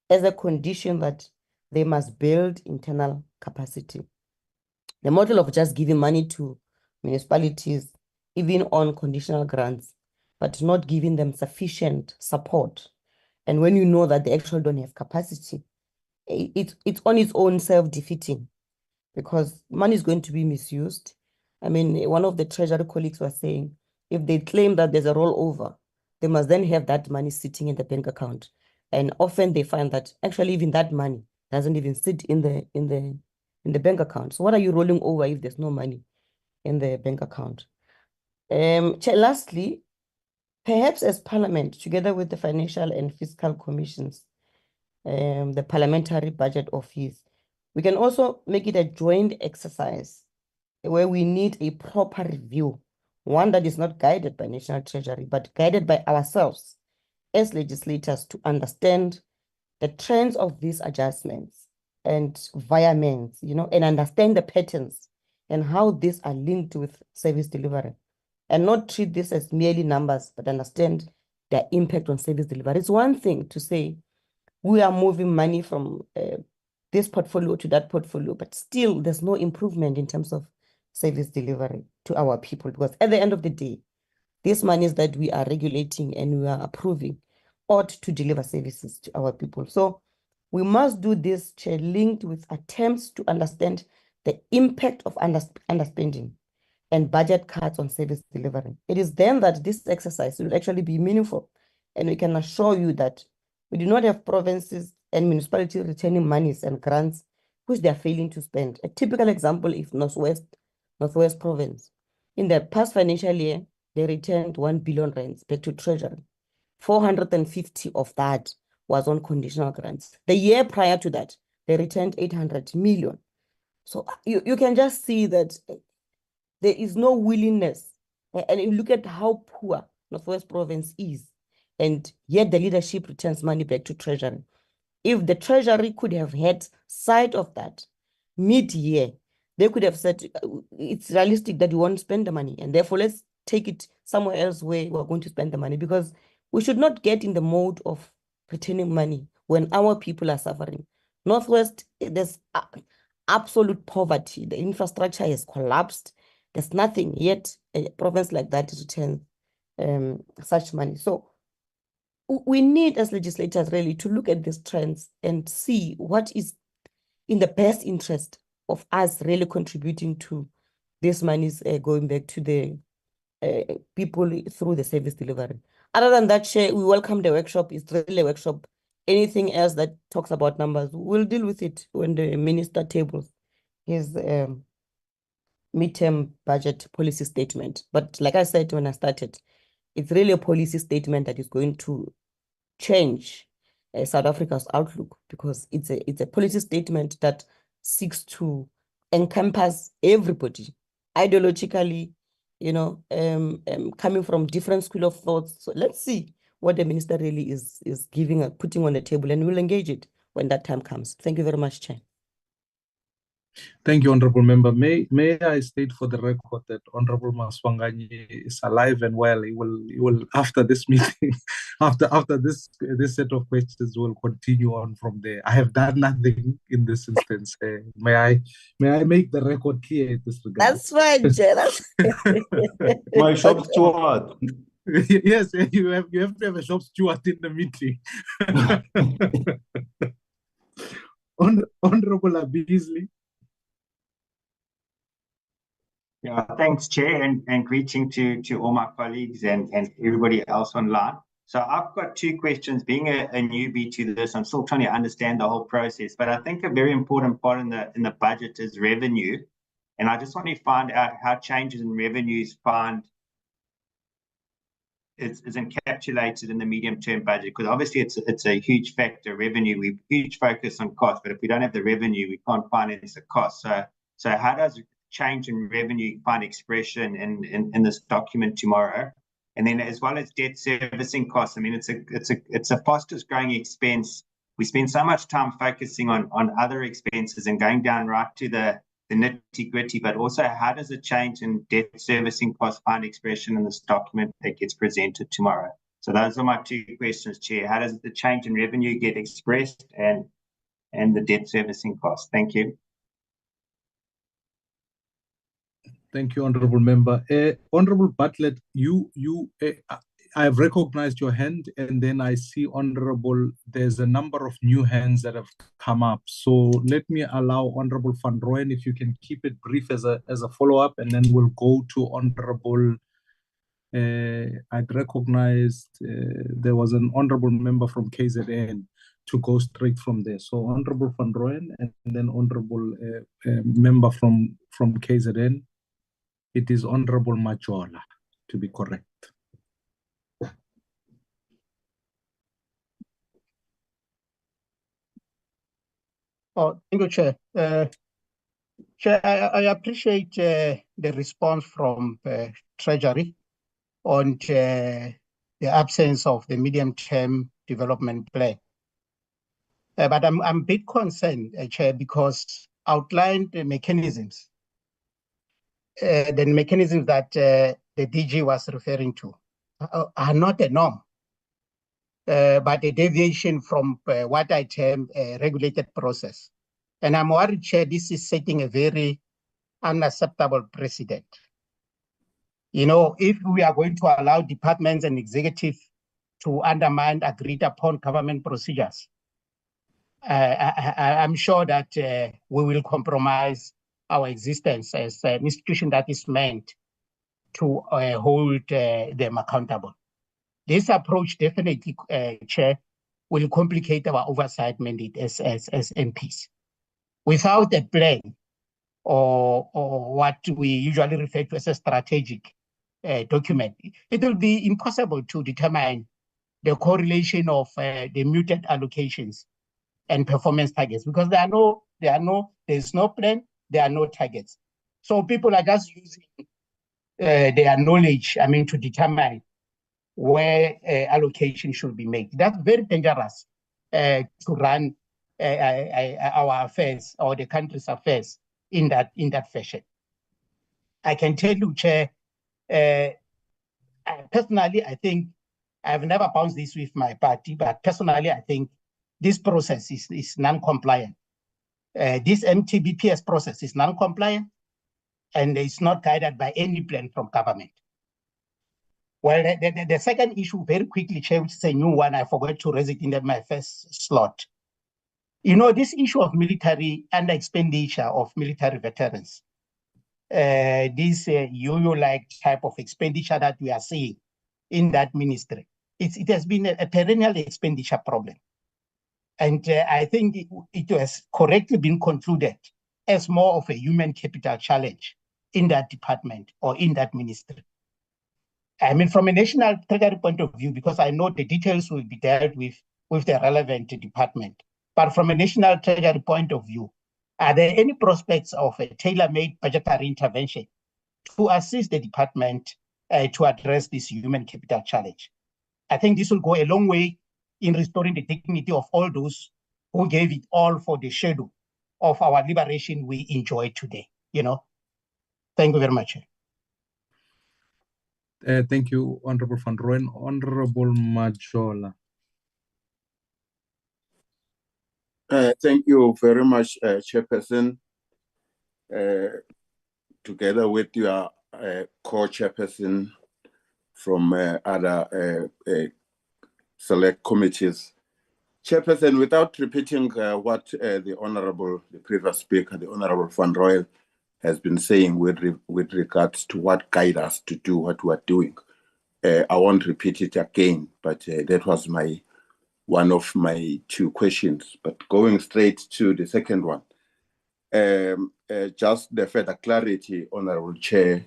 as a condition that they must build internal capacity. The model of just giving money to municipalities, even on conditional grants, but not giving them sufficient support. And when you know that they actually don't have capacity, it's on its own self-defeating, because money is going to be misused. I mean, one of the Treasury colleagues was saying, if they claim that there's a rollover, they must then have that money sitting in the bank account. And often they find that actually even that money doesn't even sit in the bank account. So what are you rolling over if there's no money in the bank account? Lastly, perhaps as Parliament, together with the Financial and Fiscal Commissions, the Parliamentary Budget Office, we can also make it a joint exercise where we need a proper review, one that is not guided by National Treasury, but guided by ourselves as legislators to understand the trends of these adjustments and environments, and understand the patterns and how these are linked with service delivery, and not treat this as merely numbers, but understand their impact on service delivery. It's one thing to say we are moving money from this portfolio to that portfolio, but still there's no improvement in terms of service delivery to our people, because at the end of the day, these monies that we are regulating and we are approving ought to deliver services to our people. So we must do this, Chair, linked with attempts to understand the impact of underspending and budget cuts on service delivery. It is then that this exercise will actually be meaningful, and we can assure you that we do not have provinces and municipalities returning monies and grants which they are failing to spend. A typical example is Northwest Province. In the past financial year, they returned 1 billion rands back to Treasury. 450 of that was on conditional grants. The year prior to that, they returned 800 million. So you can just see that there is no willingness. And you look at how poor Northwest Province is, and yet the leadership returns money back to Treasury. If the Treasury could have had sight of that mid-year, they could have said, it's realistic that we won't spend the money, and therefore let's take it somewhere else where we're going to spend the money, because we should not get in the mode of returning money when our people are suffering. Northwest, there's absolute poverty. The infrastructure has collapsed. There's nothing, yet a province like that returns such money. So we need, as legislators, really to look at these trends and see what is in the best interest of us really contributing to this monies going back to the people through the service delivery. Other than that, Chair, we welcome the workshop. It's really a workshop. Anything else that talks about numbers, we'll deal with it when the minister tables his midterm budget policy statement. But like I said when I started, it's really a policy statement that is going to change South Africa's outlook, because it's a policy statement that seeks to encompass everybody ideologically, coming from different school of thoughts. So let's see what the minister really is giving, putting on the table, and we'll engage it when that time comes. Thank you very much, Chair. Thank you, Honorable Member. May I state for the record that Honorable Maswanganyi is alive and well. He will after this meeting, after this set of questions, will continue on from there. I have done nothing in this instance. May I make the record clear in this regard? That's fine, Chair. My shop steward. Yes, you have to have a shop steward in the meeting. Honorable Abisley. Yeah, thanks, Chair, and greeting to all my colleagues and everybody else online. So I've got two questions. Being a newbie to this, I'm still trying to understand the whole process, but I think a very important part in the budget is revenue. And I just want to find out how changes in revenues find is encapsulated in the medium-term budget? Because obviously it's a huge factor, revenue. We huge focus on cost, but if we don't have the revenue, we can't finance the cost. So how does change in revenue find expression in this document tomorrow? And then as well as debt servicing costs, I mean, it's a fastest growing expense. We spend so much time focusing on other expenses and going down right to the nitty gritty, but also how does a change in debt servicing costs find expression in this document that gets presented tomorrow? So those are my two questions, Chair. How does the change in revenue get expressed and the debt servicing costs? Thank you. Thank you, Honourable Member. Honourable Bartlett, I have recognized your hand, and then I see, Honourable, there's a number of new hands that have come up. So let me allow Honourable Van Rooyen, if you can keep it brief as a follow-up, and then we'll go to Honourable. I'd recognized there was an Honourable Member from KZN to go straight from there. So Honourable Van Rooyen, and then Honourable Member from KZN. It is Honourable Majola, to be correct. Oh, thank you, Chair. Chair, I appreciate the response from Treasury on the absence of the medium-term development plan. But I'm a bit concerned, Chair, because outlined the mechanisms that the DG was referring to are not a norm, but a deviation from what I term a regulated process. And I'm worried, Chair, this is setting a very unacceptable precedent. You know, if we are going to allow departments and executives to undermine agreed upon government procedures, I'm sure that we will compromise our existence as an institution that is meant to hold them accountable. This approach definitely, Chair, will complicate our oversight mandate as MPs. Without a plan or what we usually refer to as a strategic document, it will be impossible to determine the correlation of the muted allocations and performance targets, because there's no plan, there are no targets. So people are just using their knowledge, I mean, to determine where allocation should be made. That's very dangerous to run our affairs or the country's affairs in that fashion. I can tell you, Chair, personally, I think I've never bounced this with my party, but personally, I think this process is non-compliant. This MTBPS process is non-compliant, and it's not guided by any plan from government. Well, the second issue, very quickly, Chair, which is a new one, I forgot to raise it in my first slot. You know, this issue of military under expenditure of military veterans, this yo-yo-like type of expenditure that we are seeing in that ministry, it has been a perennial expenditure problem. And I think it has correctly been concluded as more of a human capital challenge in that department or in that ministry. I mean, from a National Treasury point of view, because I know the details will be dealt with the relevant department, but from a National Treasury point of view, are there any prospects of a tailor-made budgetary intervention to assist the department to address this human capital challenge? I think this will go a long way in restoring the dignity of all those who gave it all for the shadow of our liberation we enjoy today. You know, thank you very much. Thank you, Honourable Van Rooyen. Honourable Majola. Thank you very much, Chairperson. Together with your co-chairperson from other select committees. Chairperson, without repeating what the previous speaker, the Honourable Van Rooyen, has been saying with regards to what guide us to do what we are doing, I won't repeat it again, but that was one of my two questions. But going straight to the second one, just the further clarity, Honourable Chair,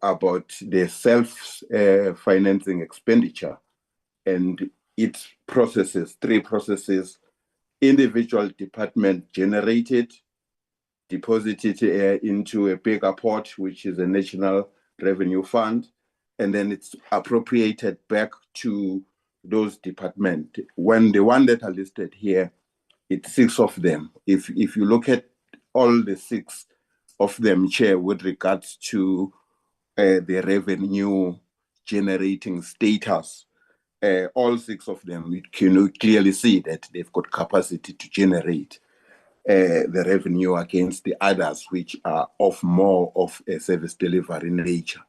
about the self-financing expenditure and its processes, 3 processes: individual department generated, deposited into a bigger pot, which is a National Revenue Fund, and then it's appropriated back to those departments. When the one that are listed here, it's 6 of them. If you look at all the 6 of them, Chair, with regards to the revenue generating status, all 6 of them, you can clearly see that they've got capacity to generate the revenue against the others, which are of more of a service delivery nature.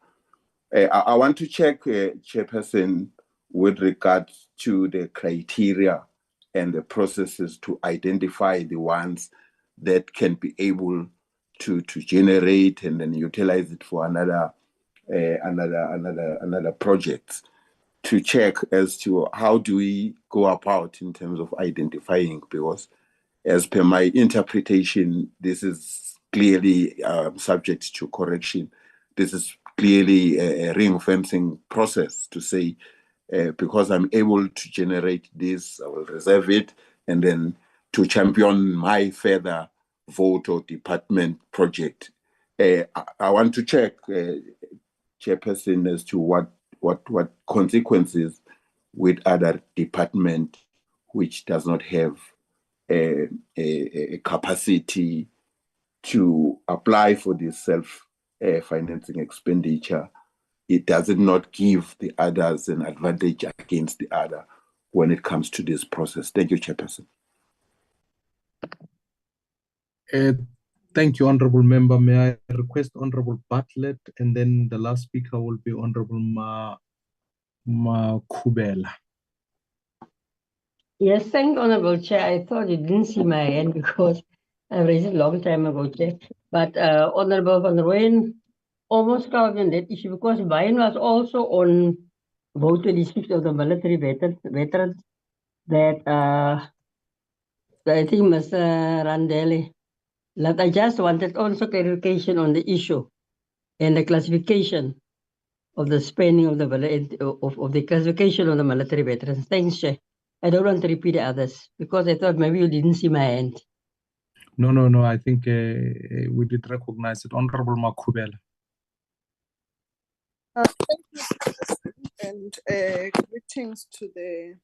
I want to check, Chairperson, with regard to the criteria and the processes to identify the ones that can be able to generate and then utilize it for another project, to check as to how do we go about in terms of identifying, because as per my interpretation, this is clearly subject to correction. This is clearly a ring-fencing process to say, because I'm able to generate this, I will reserve it, and then to champion my further vote or department project. I want to check, Chairperson, as to what consequences with other department which does not have a capacity to apply for this self-financing expenditure. It does not give the others an advantage against the other when it comes to this process. Thank you, Chairperson. Thank you, Honorable Member. May I request Honorable Bartlett, and then the last speaker will be Honorable Makubela. Yes, thank you, Honorable Chair. I thought you didn't see my hand because I raised it a long time ago, Chair. But Honorable Van Rooyen almost covered on that issue because mine was also on vote 26 of the military veterans that I think Mr. Randele, that I just wanted also clarification on the issue and the classification of the spending of the classification of the military veterans. Thanks, Chair. I don't want to repeat the others because I thought maybe you didn't see my hand. No. I think we did recognize it. Honorable Makubela. Thank you, and greetings to the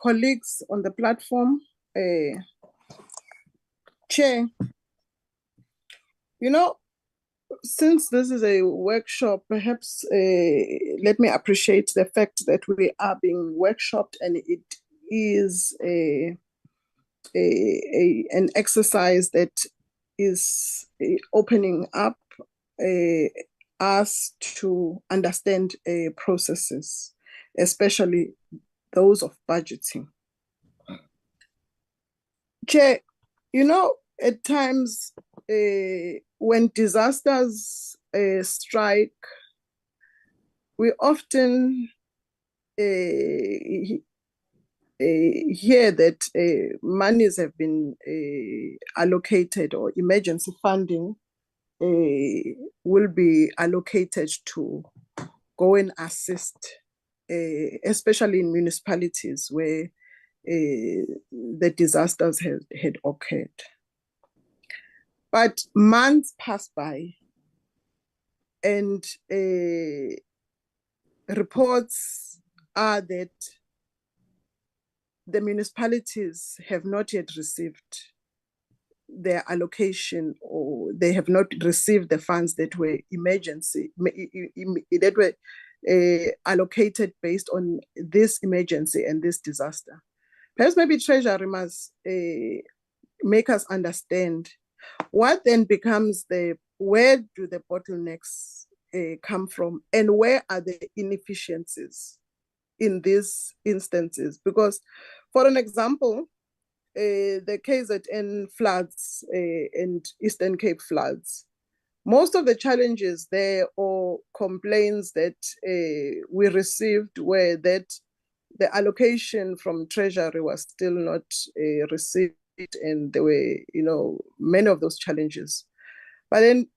colleagues on the platform. Chair, since this is a workshop, perhaps let me appreciate the fact that we are being workshopped and it is an exercise that is opening up us to understand processes, especially those of budgeting. Chair, at times when disasters strike, we often hear that monies have been allocated, or emergency funding will be allocated to go and assist, especially in municipalities where the disasters had occurred. But months pass by and reports are that the municipalities have not yet received their allocation, or they have not received the funds that were allocated based on this emergency and this disaster. Perhaps maybe Treasury must make us understand what then becomes where do the bottlenecks come from, and where are the inefficiencies in these instances? Because, for an example, the KZN floods and Eastern Cape floods, most of the challenges there or complaints that we received were that the allocation from Treasury was still not received, and there were, many of those challenges. But then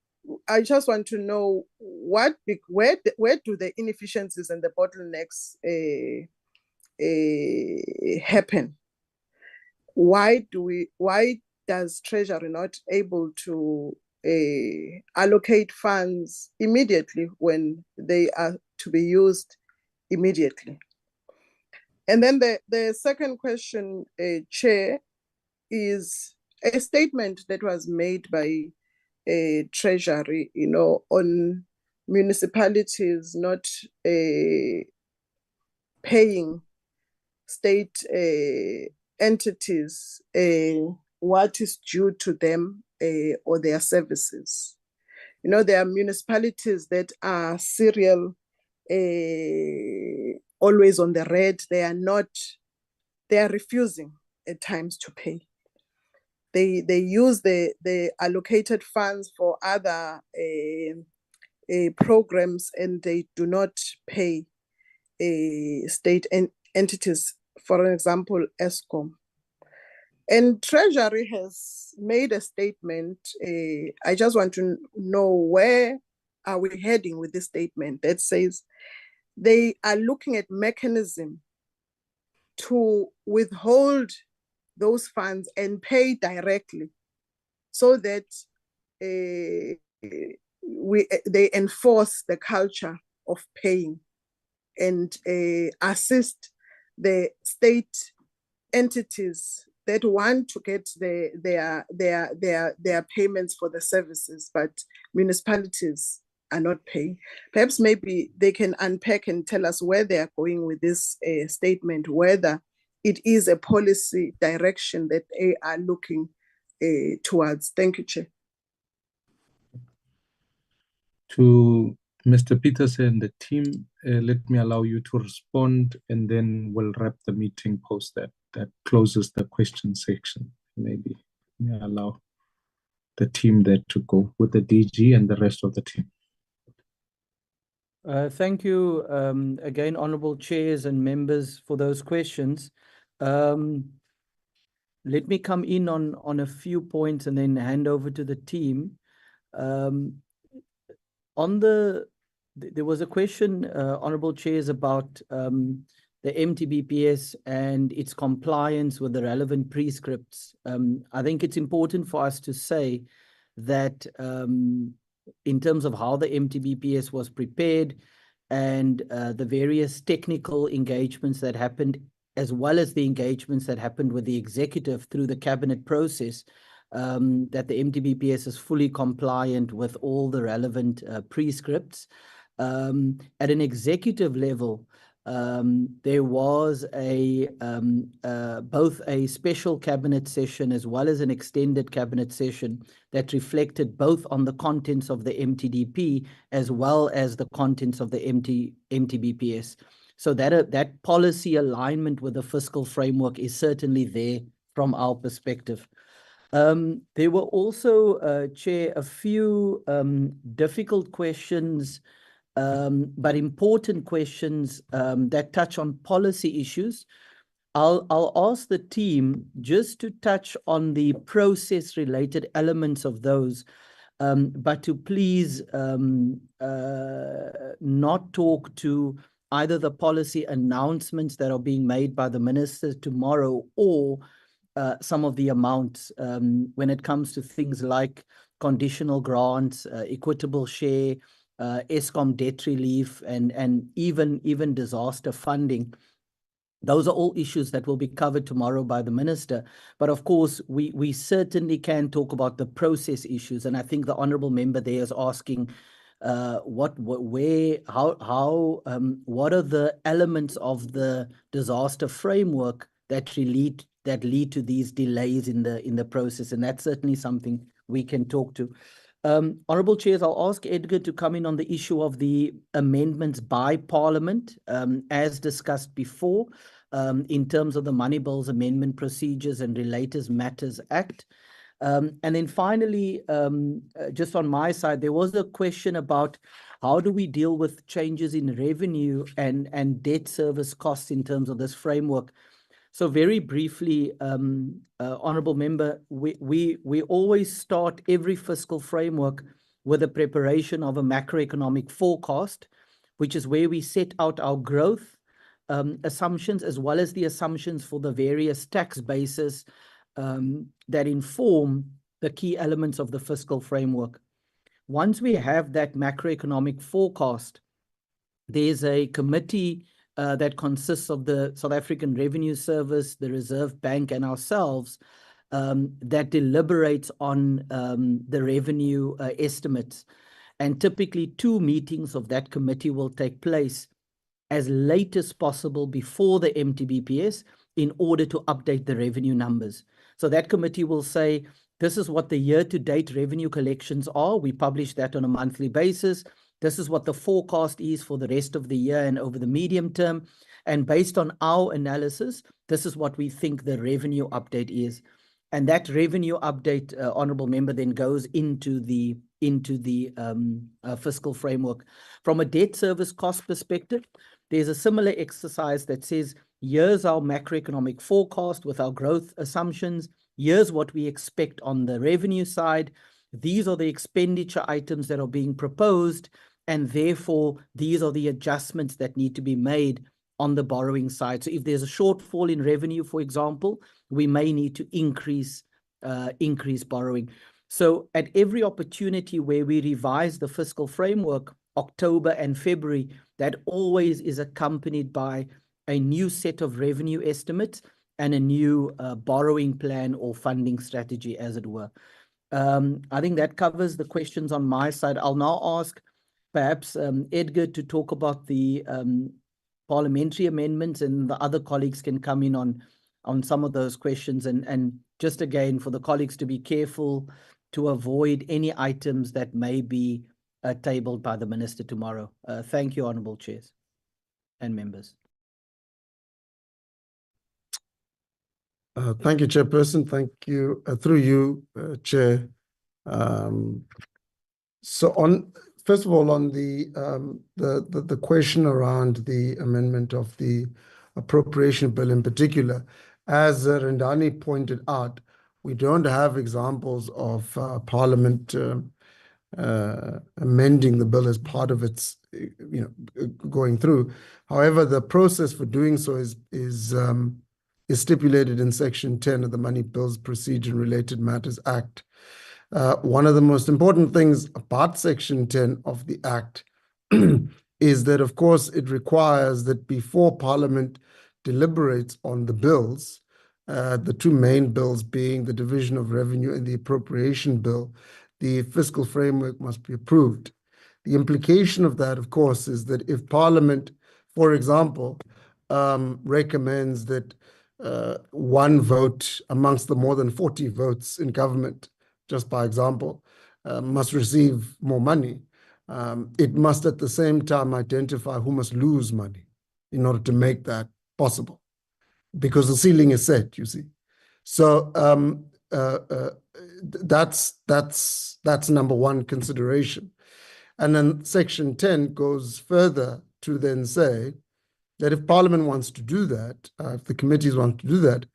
I just want to know where do the inefficiencies and the bottlenecks happen? Why does Treasury not able to allocate funds immediately when they are to be used immediately? And then the second question, Chair, is a statement that was made by Treasury, on municipalities not paying state entities what is due to them or their services. There are municipalities that are serial, always on the red. They are refusing at times to pay. They use the allocated funds for other programs, and they do not pay state entities, for example, ESCOM. And Treasury has made a statement. I just want to know, where are we heading with this statement that says they are looking at mechanism to withhold those funds and pay directly, so that they enforce the culture of paying and assist the state entities that want to get their payments for the services, but municipalities are not paying. Perhaps maybe they can unpack and tell us where they are going with this statement, whether it is a policy direction that they are looking towards. Thank you, Chair. To Mr. Peterson and the team, let me allow you to respond, and then we'll wrap the meeting post that. That closes the question section. Maybe may I allow the team there to go with the DG and the rest of the team. Thank you again, honorable chairs and members, for those questions. Let me come in on a few points and then hand over to the team. There was a question, honorable chairs, about the MTBPS and its compliance with the relevant prescripts. I think it's important for us to say that in terms of how the MTBPS was prepared and the various technical engagements that happened, as well as the engagements that happened with the executive through the cabinet process, that the MTBPS is fully compliant with all the relevant prescripts. At an executive level, there was both a special cabinet session as well as an extended cabinet session that reflected both on the contents of the MTDP as well as the contents of the MTBPS. So that policy alignment with the fiscal framework is certainly there from our perspective. There were also, Chair, a few difficult questions, but important questions that touch on policy issues. I'll ask the team just to touch on the process-related elements of those, but to please not talk to either the policy announcements that are being made by the minister tomorrow or some of the amounts when it comes to things like conditional grants, equitable share, ESCOM debt relief, and even disaster funding. Those are all issues that will be covered tomorrow by the minister. But of course, we certainly can talk about the process issues. And I think the honourable member there is asking what are the elements of the disaster framework that lead to these delays in the process. And that's certainly something we can talk to. Honourable Chairs, I'll ask Edgar to come in on the issue of the amendments by Parliament, as discussed before, in terms of the Money Bills Amendment Procedures and Relators Matters Act. And then finally, just on my side, there was a question about how do we deal with changes in revenue and debt service costs in terms of this framework. So very briefly, Honourable Member, we always start every fiscal framework with the preparation of a macroeconomic forecast, which is where we set out our growth assumptions, as well as the assumptions for the various tax bases that inform the key elements of the fiscal framework. Once we have that macroeconomic forecast, there's a committee that consists of the South African Revenue Service, the Reserve Bank, and ourselves that deliberates on the revenue estimates. And typically 2 meetings of that committee will take place as late as possible before the MTBPS in order to update the revenue numbers. So that committee will say, this is what the year-to-date revenue collections are. We publish that on a monthly basis. This is what the forecast is for the rest of the year and over the medium term. And based on our analysis, this is what we think the revenue update is. And that revenue update, Honourable Member, then goes into the fiscal framework. From a debt service cost perspective, there's a similar exercise that says, here's our macroeconomic forecast with our growth assumptions. Here's what we expect on the revenue side. These are the expenditure items that are being proposed, and therefore these are the adjustments that need to be made on the borrowing side. So if there's a shortfall in revenue, for example, we may need to increase borrowing. So at every opportunity where we revise the fiscal framework, October and February, that always is accompanied by a new set of revenue estimates and a new borrowing plan or funding strategy, as it were. I think that covers the questions on my side. I'll now ask perhaps Edgar to talk about the parliamentary amendments, and the other colleagues can come in on some of those questions. And just again, for the colleagues to be careful to avoid any items that may be tabled by the Minister tomorrow. Thank you, Honourable Chairs and members. Thank you, Chairperson. Thank you, through you, Chair. First of all, on the question around the amendment of the appropriation bill in particular, as Rendani pointed out, we don't have examples of Parliament amending the bill as part of its, going through. However, the process for doing so is stipulated in Section 10 of the Money Bills Procedure and Related Matters Act. One of the most important things about Section 10 of the Act is that, of course, it requires that before Parliament deliberates on the bills, the 2 main bills being the Division of Revenue and the Appropriation Bill, the fiscal framework must be approved. The implication of that, of course, is that if Parliament, for example, recommends that 1 vote amongst the more than 40 votes in government, just by example, must receive more money, it must at the same time identify who must lose money in order to make that possible, because the ceiling is set, you see. So that's number 1 consideration. And then Section 10 goes further to then say that if Parliament wants to do that, if the committees want to do that,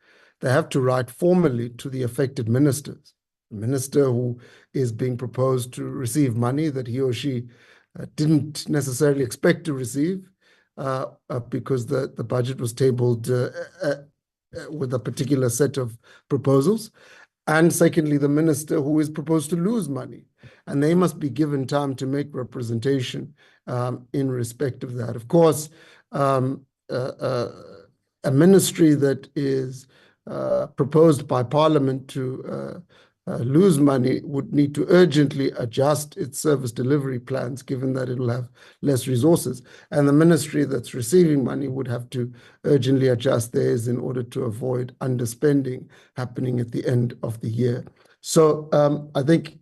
they have to write formally to the affected ministers. The minister who is being proposed to receive money that he or she didn't necessarily expect to receive because the budget was tabled with a particular set of proposals. And secondly, the minister who is proposed to lose money. And they must be given time to make representation in respect of that. Of course, a ministry that is proposed by Parliament to lose money would need to urgently adjust its service delivery plans, given that it will have less resources. And the ministry that's receiving money would have to urgently adjust theirs in order to avoid underspending happening at the end of the year. So I think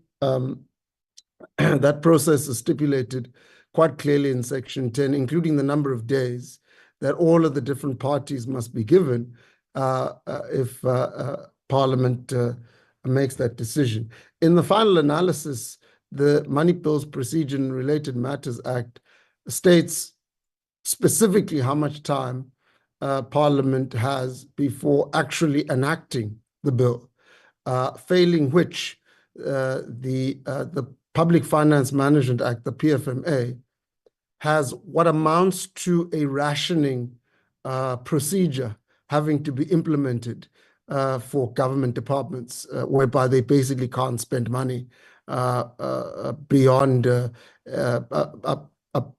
that process is stipulated quite clearly in Section 10, including the number of days that all of the different parties must be given if Parliament makes that decision. In the final analysis, the Money Bills Procedure and Related Matters Act states specifically how much time Parliament has before actually enacting the bill, failing which the Public Finance Management Act, the PFMA, has what amounts to a rationing procedure having to be implemented for government departments, whereby they basically can't spend money beyond a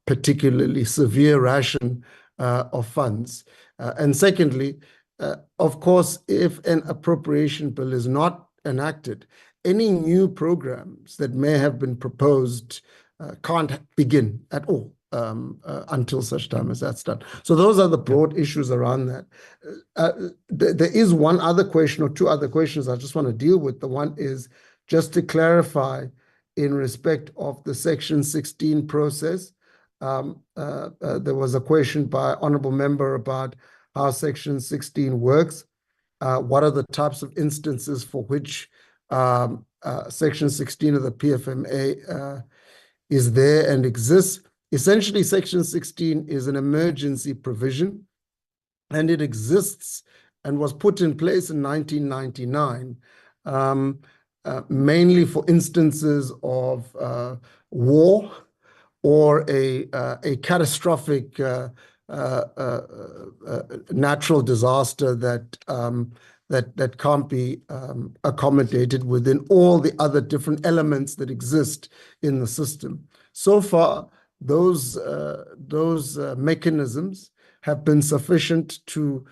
particularly severe ration of funds. And secondly, of course, if an appropriation bill is not enacted, any new programs that may have been proposed can't begin at all until such time as that's done. So those are the broad issues around that. There is one other question or two other questions I just want to deal with. The one is just to clarify in respect of the Section 16 process. There was a question by honorable member about how Section 16 works. What are the types of instances for which Section 16 of the PFMA is there and exists? Essentially, Section 16 is an emergency provision, and it exists and was put in place in 1999, mainly for instances of war or a catastrophic natural disaster that can't be accommodated within all the other different elements that exist in the system. So far, those mechanisms have been sufficient to,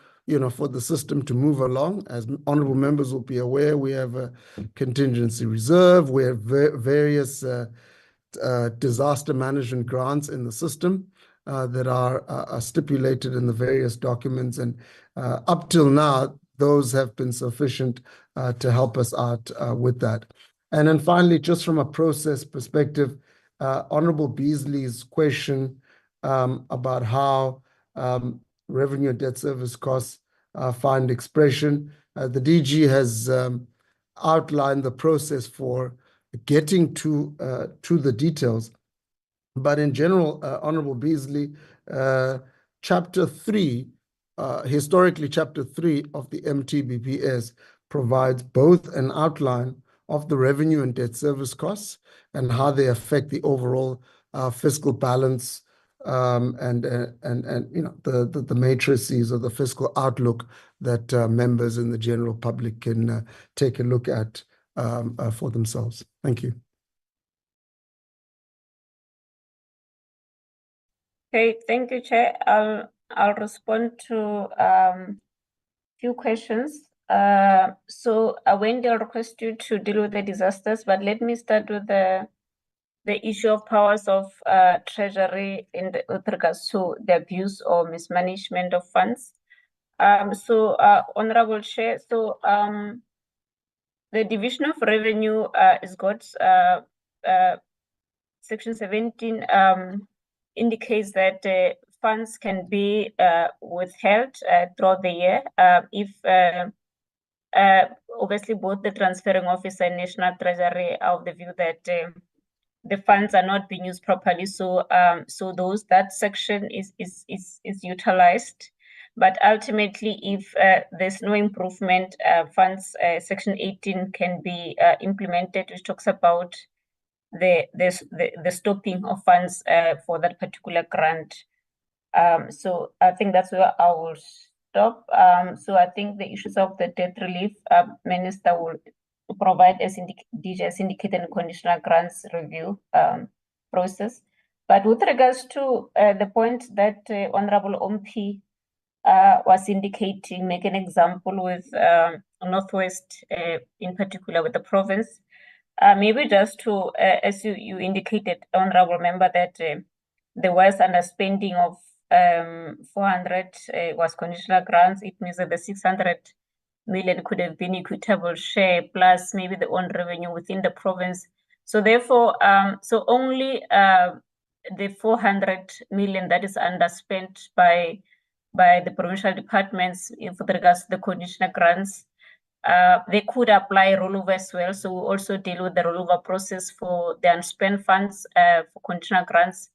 for the system to move along. As honorable members will be aware, we have a contingency reserve, we have various disaster management grants in the system that are stipulated in the various documents, and up till now, those have been sufficient to help us out with that. And then finally, just from a process perspective, Honorable Beasley's question about how revenue and debt service costs find expression. The DG has outlined the process for getting to the details. But in general, Honorable Beasley, Chapter 3, historically Chapter 3 of the MTBPS provides both an outline of the revenue and debt service costs and how they affect the overall fiscal balance and the matrices of the fiscal outlook that members in the general public can take a look at for themselves. Thank you. Okay, thank you, Chair. I'll respond to few questions. So Wendy, I'll request you to deal with the disasters, but let me start with the issue of powers of Treasury with regards to the abuse or mismanagement of funds. Honorable Chair, the Division of Revenue has got Section 17 indicates that funds can be withheld throughout the year if obviously both the transferring officer and National Treasury are of the view that the funds are not being used properly. So that section is utilized. But ultimately, if there's no improvement, funds Section 18 can be implemented, which talks about the stopping of funds for that particular grant. So I think that's where I will stop. So I think the issues of the debt relief, Minister will provide as DG has indicated in conditional grants review process. But with regards to the point that Honorable Ompi was indicating, make an example with Northwest in particular with the province. Maybe just to, as you indicated, Honorable Member, that there was underspending of 400 was conditional grants. It means that the 600 million could have been equitable share plus maybe the own revenue within the province. So therefore, so only the 400 million that is underspent by the provincial departments with regards to the conditional grants, they could apply rollover as well. So we also deal with the rollover process for the unspent funds for conditional grants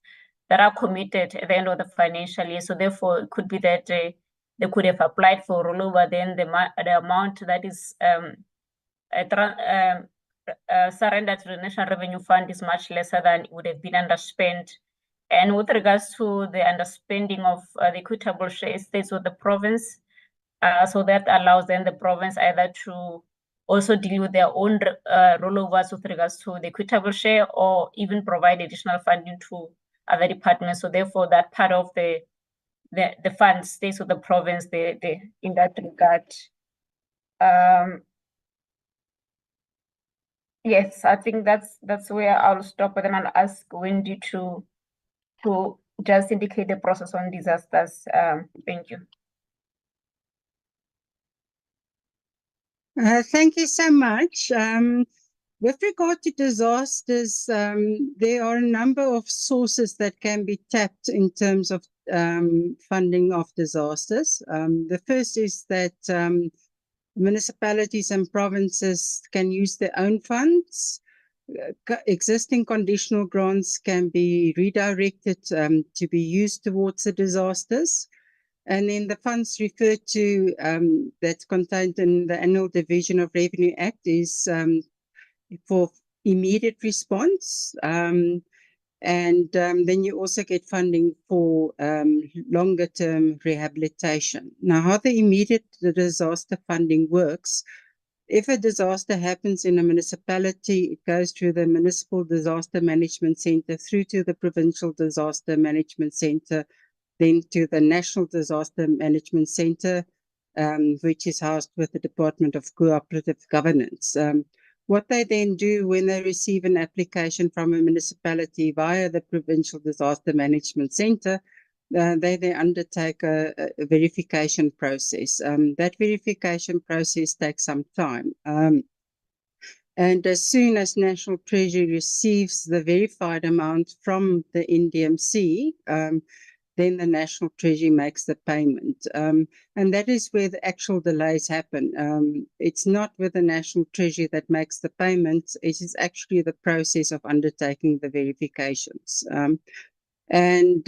that are committed at the end of the financial year. So therefore, it could be that they could have applied for rollover, then the amount that is surrendered to the National Revenue Fund is much lesser than it would have been underspent. And with regards to the underspending of the equitable share, it stays with the province. So that allows then the province either to also deal with their own rollovers with regards to the equitable share, or even provide additional funding to other departments. So therefore, that part of the fund stays with the province in that regard. Yes, I think that's where I'll stop, and then I'll ask Wendy to just indicate the process on disasters. Thank you. Thank you so much. With regard to disasters, there are a number of sources that can be tapped in terms of funding of disasters. The first is that municipalities and provinces can use their own funds. Existing conditional grants can be redirected to be used towards the disasters. And then the funds referred to that's contained in the Annual Division of Revenue Act is for immediate response. And then you also get funding for longer term rehabilitation. Now, how the immediate disaster funding works, if a disaster happens in a municipality, it goes through the Municipal Disaster Management Center, through to the Provincial Disaster Management Center, then to the National Disaster Management Center, which is housed with the Department of Cooperative Governance. What they then do when they receive an application from a municipality via the Provincial Disaster Management Center, they then undertake a verification process. That verification process takes some time. And as soon as National Treasury receives the verified amount from the NDMC, then the National Treasury makes the payment. And that is where the actual delays happen. It's not with the National Treasury that makes the payments, it is actually the process of undertaking the verifications. And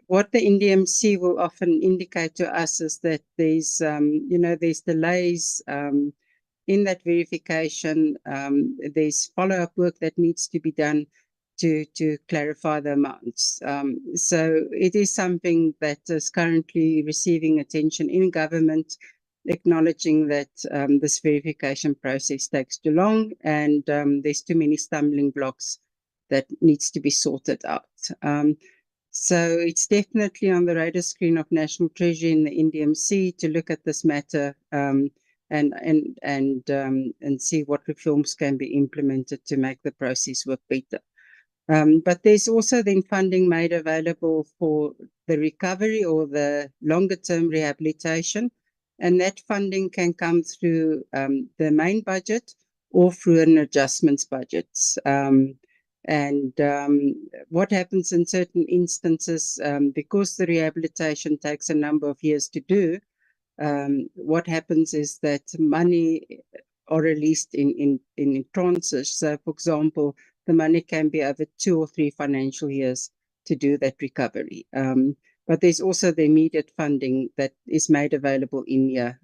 what the NDMC will often indicate to us is that there's, there's delays in that verification. There's follow-up work that needs to be done to clarify the amounts. So it is something that is currently receiving attention in government, acknowledging that this verification process takes too long and there's too many stumbling blocks that needs to be sorted out. So it's definitely on the radar screen of National Treasury and the NDMC to look at this matter and see what reforms can be implemented to make the process work better. But there's also then funding made available for the recovery or the longer term rehabilitation, and that funding can come through the main budget or through an adjustments budgets. And what happens in certain instances, because the rehabilitation takes a number of years to do, what happens is that money are released in tranches. So, for example, the money can be over 2 or 3 financial years to do that recovery. But there's also the immediate funding that is made available in year,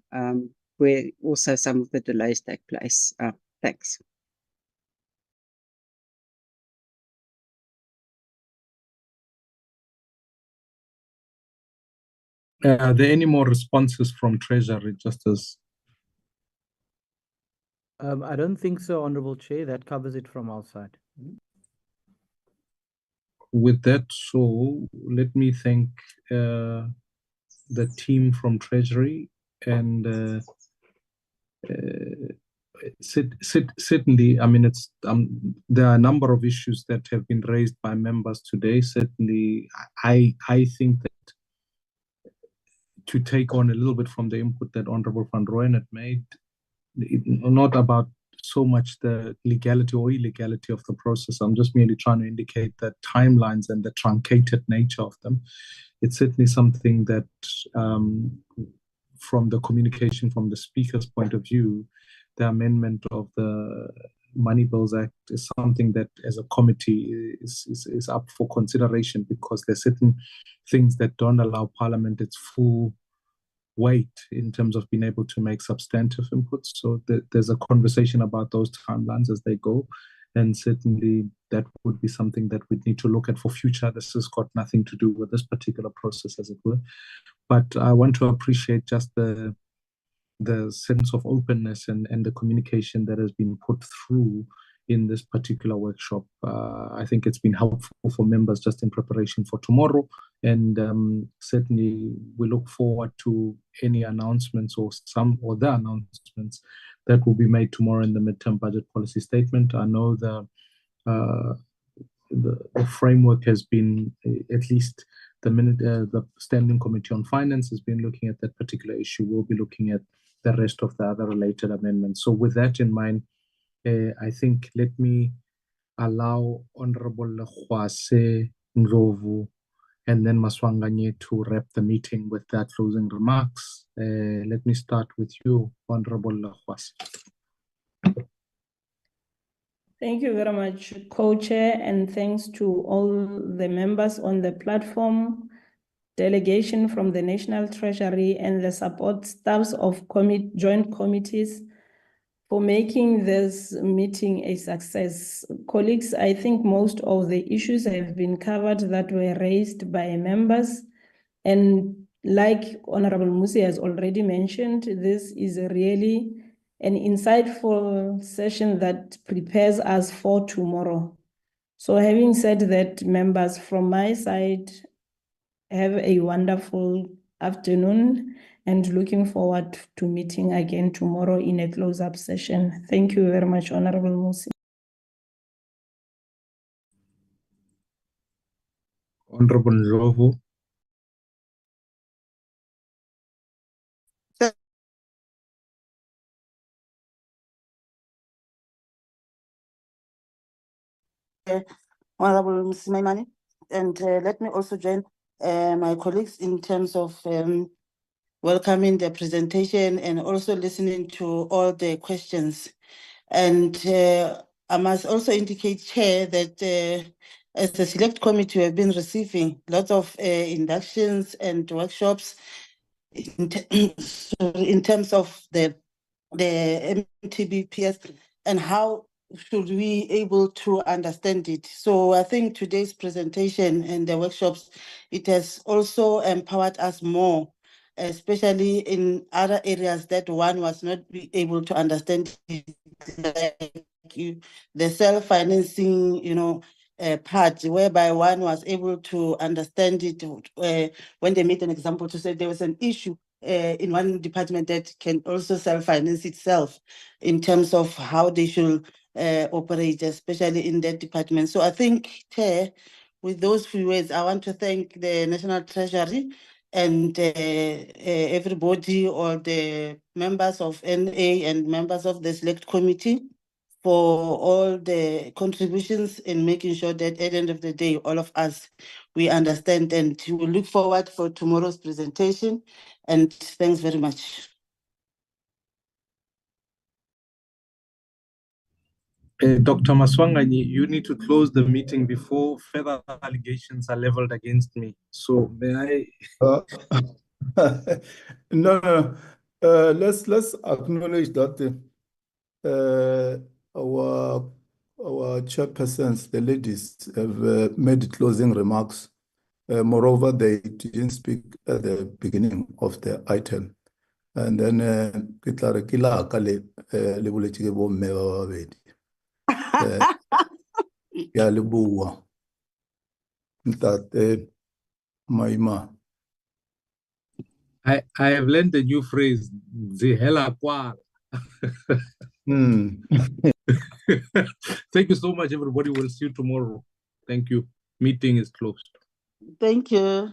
where also some of the delays take place. Thanks. Are there any more responses from Treasury, Justice? I don't think so, Honorable Chair. That covers it from our side. With that, so let me thank the team from Treasury and certainly, I mean, it's there are a number of issues that have been raised by members today. Certainly, I think that to take on a little bit from the input that Honorable Van Rooyen had made, not about so much the legality or illegality of the process. I'm just merely trying to indicate that timelines and the truncated nature of them. It's certainly something that, from the communication from the speaker's point of view, the amendment of the Money Bills Act is something that as a committee is up for consideration, because there's certain things that don't allow Parliament its full weight in terms of being able to make substantive inputs. So there's a conversation about those timelines as they go. And certainly that would be something that we'd need to look at for future. This has got nothing to do with this particular process, as it were. But I want to appreciate just the sense of openness and the communication that has been put through in this particular workshop. I think it's been helpful for members just in preparation for tomorrow. And certainly we look forward to any announcements or the announcements that will be made tomorrow in the midterm budget policy statement. I know the framework has been, at least the Standing Committee on Finance has been looking at that particular issue. We'll be looking at the rest of the other related amendments. So with that in mind, I think let me allow Honorable Lekgwase Ndlovu and then Maswanganye to wrap the meeting with their closing remarks. Let me start with you, Honorable Lekgwase. Thank you very much, Co-Chair, and thanks to all the members on the platform, delegation from the National Treasury, and the support staffs of joint committees for making this meeting a success. Colleagues, I think most of the issues have been covered that were raised by members. And like Honorable Musi has already mentioned, this is really an insightful session that prepares us for tomorrow. So having said that, members, from my side, have a wonderful afternoon and looking forward to meeting again tomorrow in a close-up session. Thank you very much, Honorable Musi. Honorable Ndlovu. Honorable Ms. Maimane, and let me also join my colleagues in terms of welcoming the presentation and also listening to all the questions. And I must also indicate, Chair, that as the select committee, we have been receiving lots of inductions and workshops in terms of the MTBPS and how should we able to understand it. So I think today's presentation and the workshops, it has also empowered us more, especially in other areas that one was not able to understand it, like the self-financing, part, whereby one was able to understand it when they made an example to say there was an issue in one department that can also self-finance itself in terms of how they should operate, especially in that department. So I think, Chair, with those few words, I want to thank the National Treasury and everybody, or the members of NA and members of the Select Committee, for all the contributions in making sure that at the end of the day, all of us, we understand, and we look forward for tomorrow's presentation. And thanks very much. Dr. Maswanganye, you need to close the meeting before further allegations are leveled against me. So may I? No. Let's acknowledge that our chairpersons, the ladies, have made closing remarks. Moreover, they didn't speak at the beginning of the item. And then ya leboa Ntate Maima. I have learned the new phrase, Zihela Kwala. Thank you so much, everybody. We'll see you tomorrow. Thank you. Meeting is closed. Thank you.